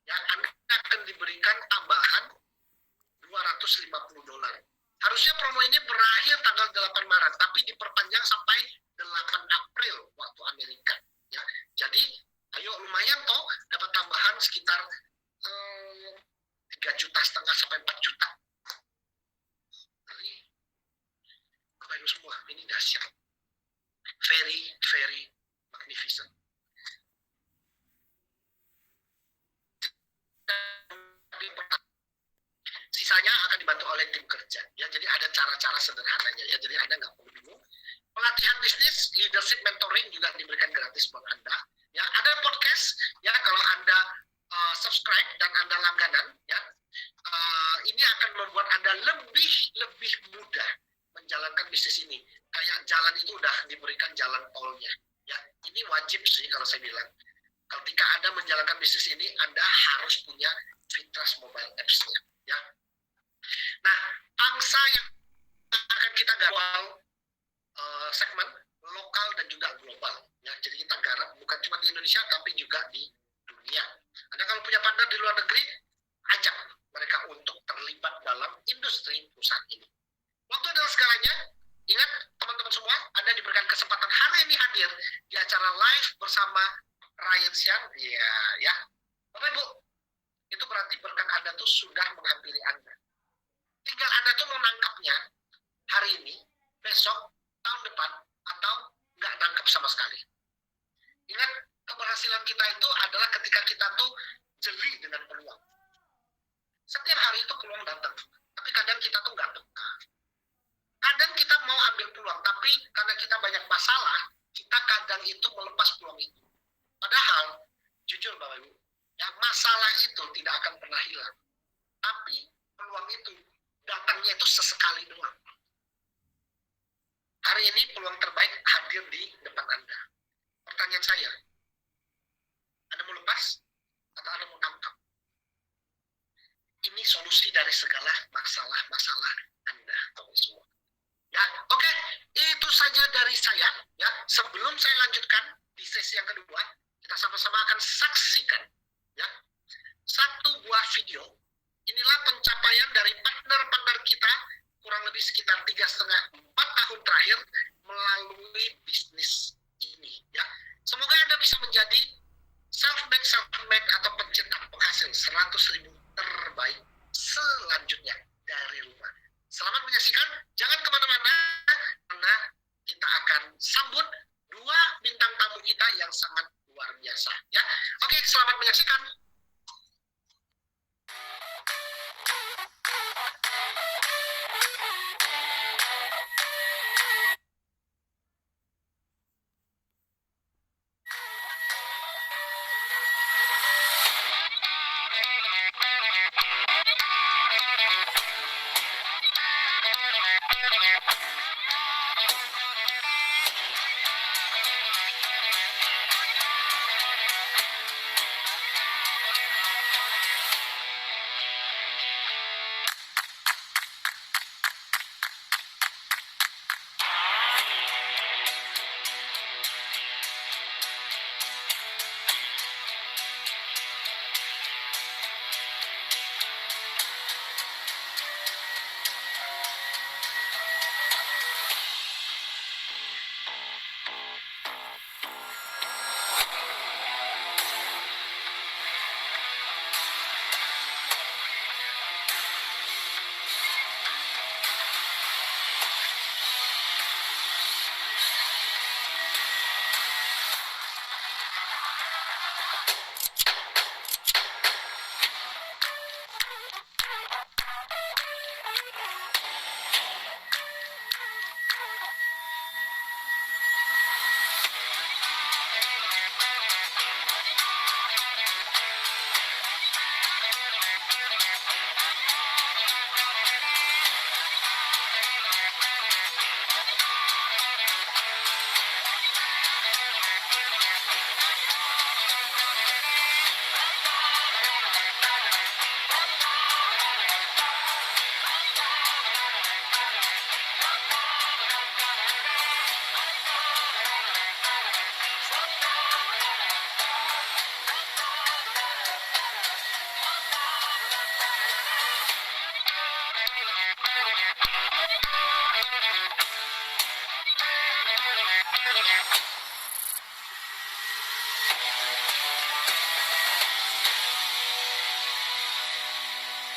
A: ya, Anda akan diberikan tambahan $250. Harusnya promo ini berakhir tanggal 8 Maret, tapi diperpanjang sampai 8 April waktu Amerika. Ya, jadi ayo lumayan toh dapat tambahan sekitar 3,5 juta sampai 4 juta. Jadi, Bapak Ibu semua, ini dahsyat. Very, very magnificent. Sisanya akan dibantu oleh tim kerja. Ya, jadi ada cara-cara sederhananya ya. Jadi Anda nggak perlu bingung. Pelatihan bisnis, leadership, mentoring juga diberikan gratis buat Anda. Ya, ada podcast ya kalau Anda subscribe dan Anda langganan ya. Ini akan membuat Anda lebih mudah menjalankan bisnis ini. Kayak jalan itu udah diberikan jalan tolnya. Ya, ini wajib sih kalau saya bilang. Ketika Anda menjalankan bisnis ini, Anda harus punya Fitras mobile apps-nya. Ya. Nah, pangsa yang akan kita garap segmen lokal dan juga global. Ya, jadi kita garap bukan cuma di Indonesia, tapi juga di dunia. Anda kalau punya partner di luar negeri, ajak mereka untuk terlibat dalam industri perusahaan ini. Waktu adalah segalanya. Ingat teman-teman semua, Anda diberikan kesempatan hari ini hadir di acara live bersama Ryan Siang. Ya. Bapak Ibu, itu berarti berkat Anda tuh sudah menghampiri Anda. Tinggal Anda tuh menangkapnya hari ini, besok, tahun depan, atau nggak nangkap sama sekali. Ingat, keberhasilan kita itu adalah ketika kita tuh jeli dengan peluang. Setiap hari itu peluang datang, tapi kadang kita tuh nggak peka. Kadang kita mau ambil peluang, tapi karena kita banyak masalah, kita kadang itu melepas peluang itu. Padahal, jujur Bapak Ibu, yang masalah itu tidak akan pernah hilang. Tapi peluang itu datangnya itu sesekali doang. Hari ini peluang terbaik hadir di depan Anda. Pertanyaan saya, Anda mau lepas atau Anda mau tangkap? Ini solusi dari segala masalah-masalah Anda, teman semua. Ya, oke, itu saja dari saya. Ya, sebelum saya lanjutkan di sesi yang kedua, kita sama-sama akan saksikan ya satu buah video. Inilah pencapaian dari partner-partner kita kurang lebih sekitar 3,5-4 tahun terakhir melalui bisnis ini. Ya, semoga Anda bisa menjadi self-made atau pencetak penghasil 100.000 terbaik selanjutnya dari rumah. Selamat menyaksikan, jangan kemana-mana karena kita akan sambut dua bintang tamu kita yang sangat luar biasa. Ya, oke, selamat menyaksikan.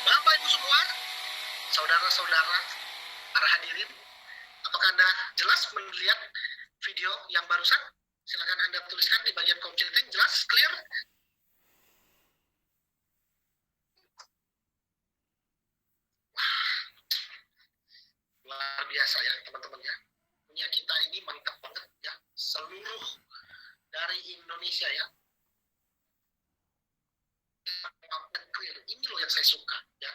A: Bapak Ibu semua, saudara-saudara, para hadirin, apakah Anda jelas melihat video yang barusan? Silakan Anda tuliskan di bagian kolom chatting. Jelas, clear? Luar biasa ya teman-teman ya. Punya kita ini mantap banget ya. Seluruh dari Indonesia ya. Ini loh yang saya suka ya.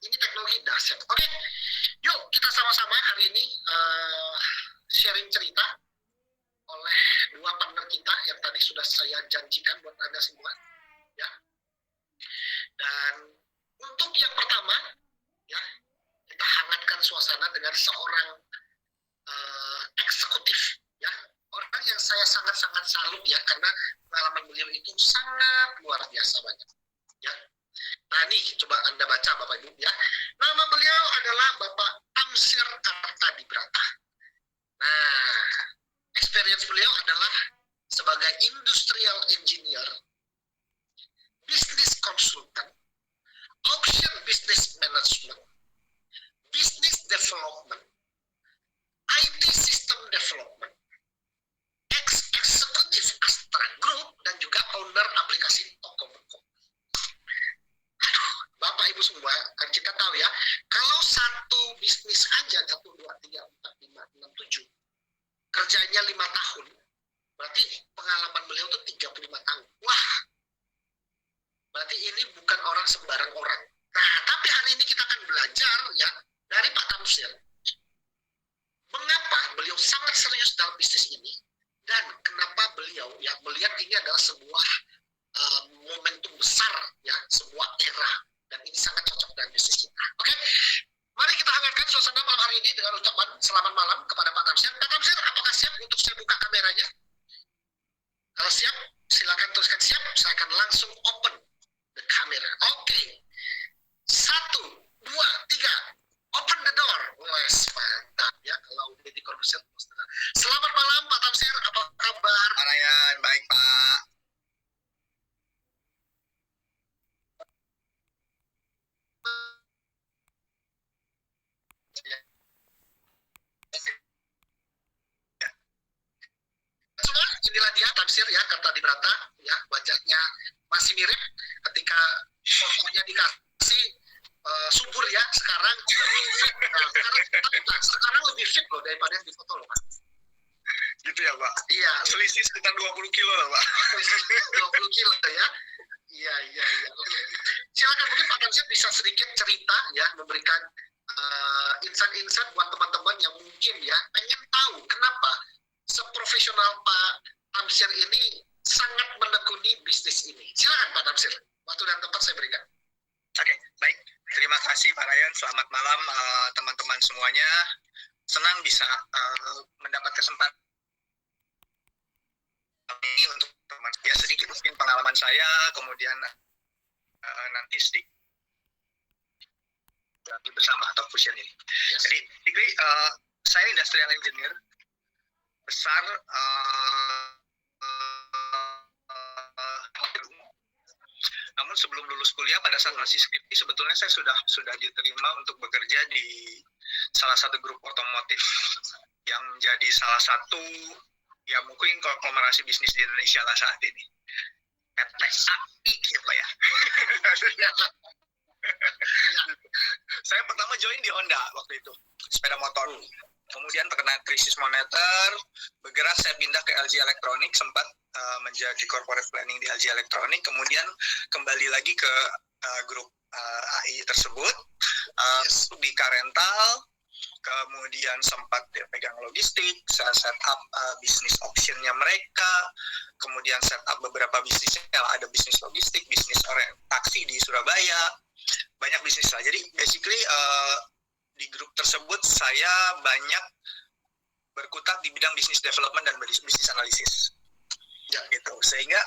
A: Ini teknologi dahsyat. Oke, yuk kita sama-sama hari ini sharing cerita oleh dua partner kita yang tadi sudah saya janjikan buat Anda semua ya. Dan untuk yang pertama ya, kita hangatkan suasana dengan seorang eksekutif ya, orang yang saya sangat-sangat salut ya, karena pengalaman beliau itu sangat luar biasa banyak ya. Nah nih coba Anda baca Bapak Ibu ya. Nama beliau adalah Bapak Tamsir Kartadibrata. Nah, experience beliau adalah sebagai industrial engineer, business consultant, auction business management, business development, IT system development, ex-executive Astra Group, dan juga owner aplikasi Tokobuku. Aduh, Bapak Ibu semua, kan kita tahu ya, kalau satu bisnis aja 1, 2, 3, 4, 5, 6, 7, kerjanya 5 tahun, berarti pengalaman beliau tuh 35 tahun. Wah, berarti ini bukan orang sembarang orang. Nah, tapi hari ini kita akan belajar ya dari Pak Tamsir. Mengapa beliau sangat serius dalam bisnis ini, dan kenapa beliau ya melihat ini adalah sebuah momentum besar ya, sebuah era, dan ini sangat cocok dengan bisnis kita. Oke, mari kita hangatkan suasana malam hari ini dengan ucapan selamat malam kepada Pak Tamsir. Pak Tamsir, apakah siap untuk saya buka kameranya? Kalau siap, silakan tuliskan siap. Saya akan langsung open the camera. Oke, 1, 2, 3, open the door. Wes, mantap ya. Kalau udah di komersial, selamat malam Pak Tamsir, apa kabar?
D: Pak Ryan, baik Pak.
A: Semua, inilah dia Tamsir ya, Kartadibrata ya, wajahnya masih mirip ketika fotonya dikasih subur ya, sekarang sekarang lebih fit loh daripada yang di foto loh Pak.
D: Gitu ya Pak?
A: Iya,
D: Selisih sekitar 20 kilo lah Pak.
A: 20 kilo ya. Iya. Oke. Silakan mungkin Pak Tamsir bisa sedikit cerita ya, memberikan insight-insight buat teman-teman yang mungkin ya pengen tahu kenapa seprofesional Pak Tamsir ini sangat menekuni bisnis ini. Silakan Pak Tamsir, waktu dan tempat saya berikan.
D: Oke, baik. Terima kasih Pak Ryan. Selamat malam teman-teman semuanya. Senang bisa mendapat kesempatan ini untuk teman. Ya sedikit mungkin pengalaman saya, kemudian nanti sedikit bersama atau fusion ini.
A: Yes.
D: Jadi, saya industrial engineer besar. Namun sebelum lulus kuliah pada saat masih skripsi sebetulnya saya sudah diterima untuk bekerja di salah satu grup otomotif yang menjadi salah satu ya mungkin konglomerasi bisnis di Indonesia lah saat ini. PTAI gitu ya. Saya pertama join di Honda waktu itu, sepeda motor. Kemudian terkena krisis moneter, bergerak saya pindah ke LG Electronics, sempat menjadi corporate planning di LG Electronics, kemudian kembali lagi ke grup AI tersebut, di car rental, kemudian sempat pegang logistik, saya set up bisnis auction-nya mereka, kemudian set up beberapa bisnisnya, ada bisnis logistik, bisnis taksi di Surabaya, banyak bisnis lah. Jadi basically di grup tersebut saya banyak berkutat di bidang bisnis development dan bisnis analisis, ya gitu. Sehingga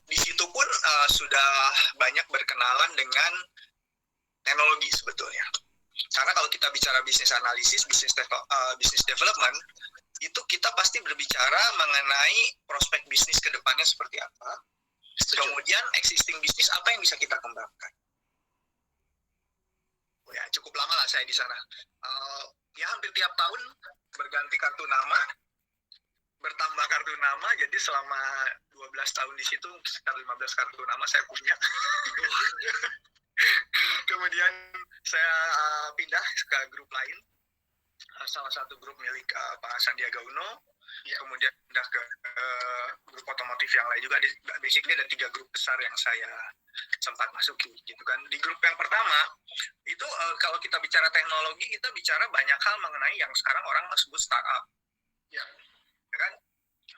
D: di situ pun sudah banyak berkenalan dengan teknologi sebetulnya. Karena kalau kita bicara bisnis analisis, bisnis development, itu kita pasti berbicara mengenai prospek bisnis ke depannya seperti apa. Kemudian existing bisnis apa yang bisa kita kembangkan. Ya cukup lama lah saya di sana. Ya hampir tiap tahun berganti kartu nama, bertambah kartu nama. Jadi selama 12 tahun di situ sekitar 15 kartu nama saya punya. Kemudian saya pindah ke grup lain, salah satu grup milik Pak Sandiaga Uno. kemudian pindah ke grup otomotif yang lain juga. Basically ada 3 grup besar yang saya sempat masuki gitu kan. Di grup yang pertama itu kalau kita bicara teknologi, kita bicara banyak hal mengenai yang sekarang orang sebut startup. Ya kan?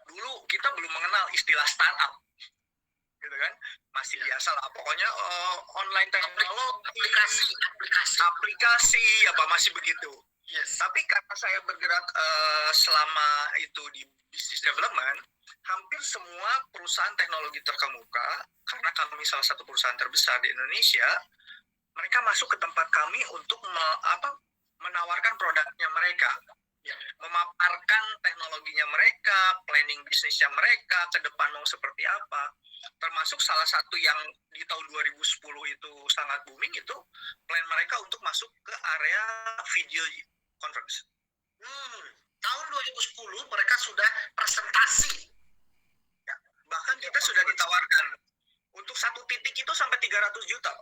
D: Dulu kita belum mengenal istilah startup, gitu kan? Masih biasa lah, pokoknya online teknologi, aplikasi, apa masih begitu. Yes. Tapi karena saya bergerak selama itu di business development, hampir semua perusahaan teknologi terkemuka, karena kami salah satu perusahaan terbesar di Indonesia, mereka masuk ke tempat kami untuk menawarkan produknya mereka, memaparkan teknologinya mereka, planning bisnisnya mereka, ke depan mau seperti apa. Termasuk salah satu yang di tahun 2010 itu sangat booming, itu plan mereka untuk masuk ke area video conference.
A: Tahun 2010 mereka sudah presentasi.
D: Ya, bahkan kita sudah ditawarkan untuk satu titik itu sampai 300 juta.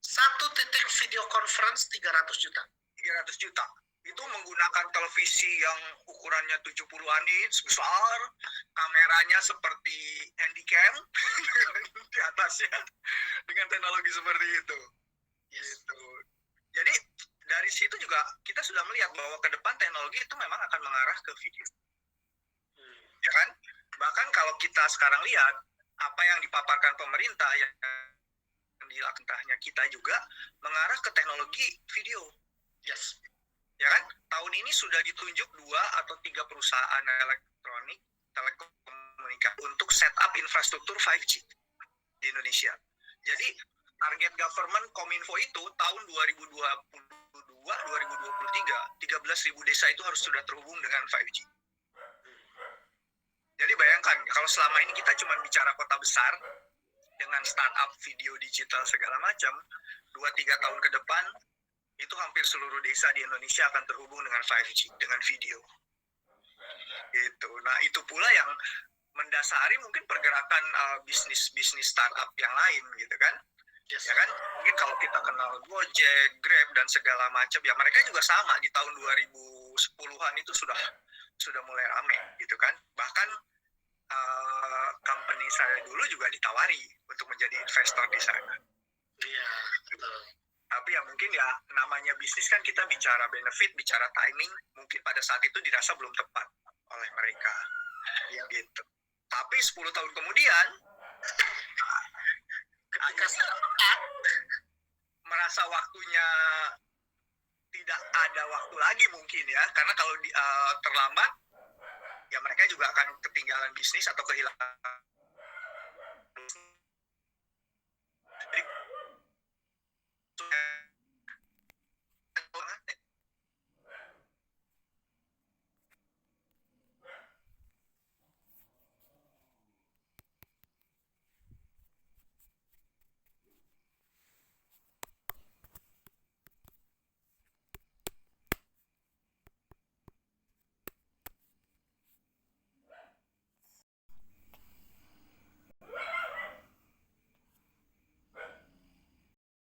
A: Satu titik video conference 300 juta.
D: 300 juta. Itu menggunakan televisi yang ukurannya 70-an inch besar, kameranya seperti handycam di atasnya, dengan teknologi seperti itu. Gitu. Jadi dari situ juga kita sudah melihat bahwa ke depan teknologi itu memang akan mengarah ke video. Ya kan? Bahkan kalau kita sekarang lihat apa yang dipaparkan pemerintah, yang dilakukannya kita juga mengarah ke teknologi video. Yes. Ya kan? Tahun ini sudah ditunjuk 2 atau 3 perusahaan elektronik telekomunikasi untuk setup infrastruktur 5G di Indonesia. Jadi target government Kominfo itu tahun 2023, 13.000 desa itu harus sudah terhubung dengan 5G. Jadi bayangkan, kalau selama ini kita cuma bicara kota besar dengan startup video digital segala macam, 2-3 tahun ke depan, itu hampir seluruh desa di Indonesia akan terhubung dengan 5G, dengan video. Gitu. Nah, itu pula yang mendasari mungkin pergerakan bisnis startup yang lain, gitu kan? Yes. Ya kan? Mungkin kalau kita kenal Gojek, Grab, dan segala macam, ya mereka juga sama di tahun 2010-an itu sudah mulai rame, gitu kan? Bahkan company saya dulu juga ditawari untuk menjadi investor di sana. Iya, betul. Tapi ya mungkin ya namanya bisnis kan kita bicara benefit, bicara timing, mungkin pada saat itu dirasa belum tepat oleh mereka. Ya gitu. Tapi 10 tahun kemudian, ketika saya merasa waktunya tidak ada waktu lagi mungkin ya, karena kalau terlambat, ya mereka juga akan ketinggalan bisnis atau kehilangan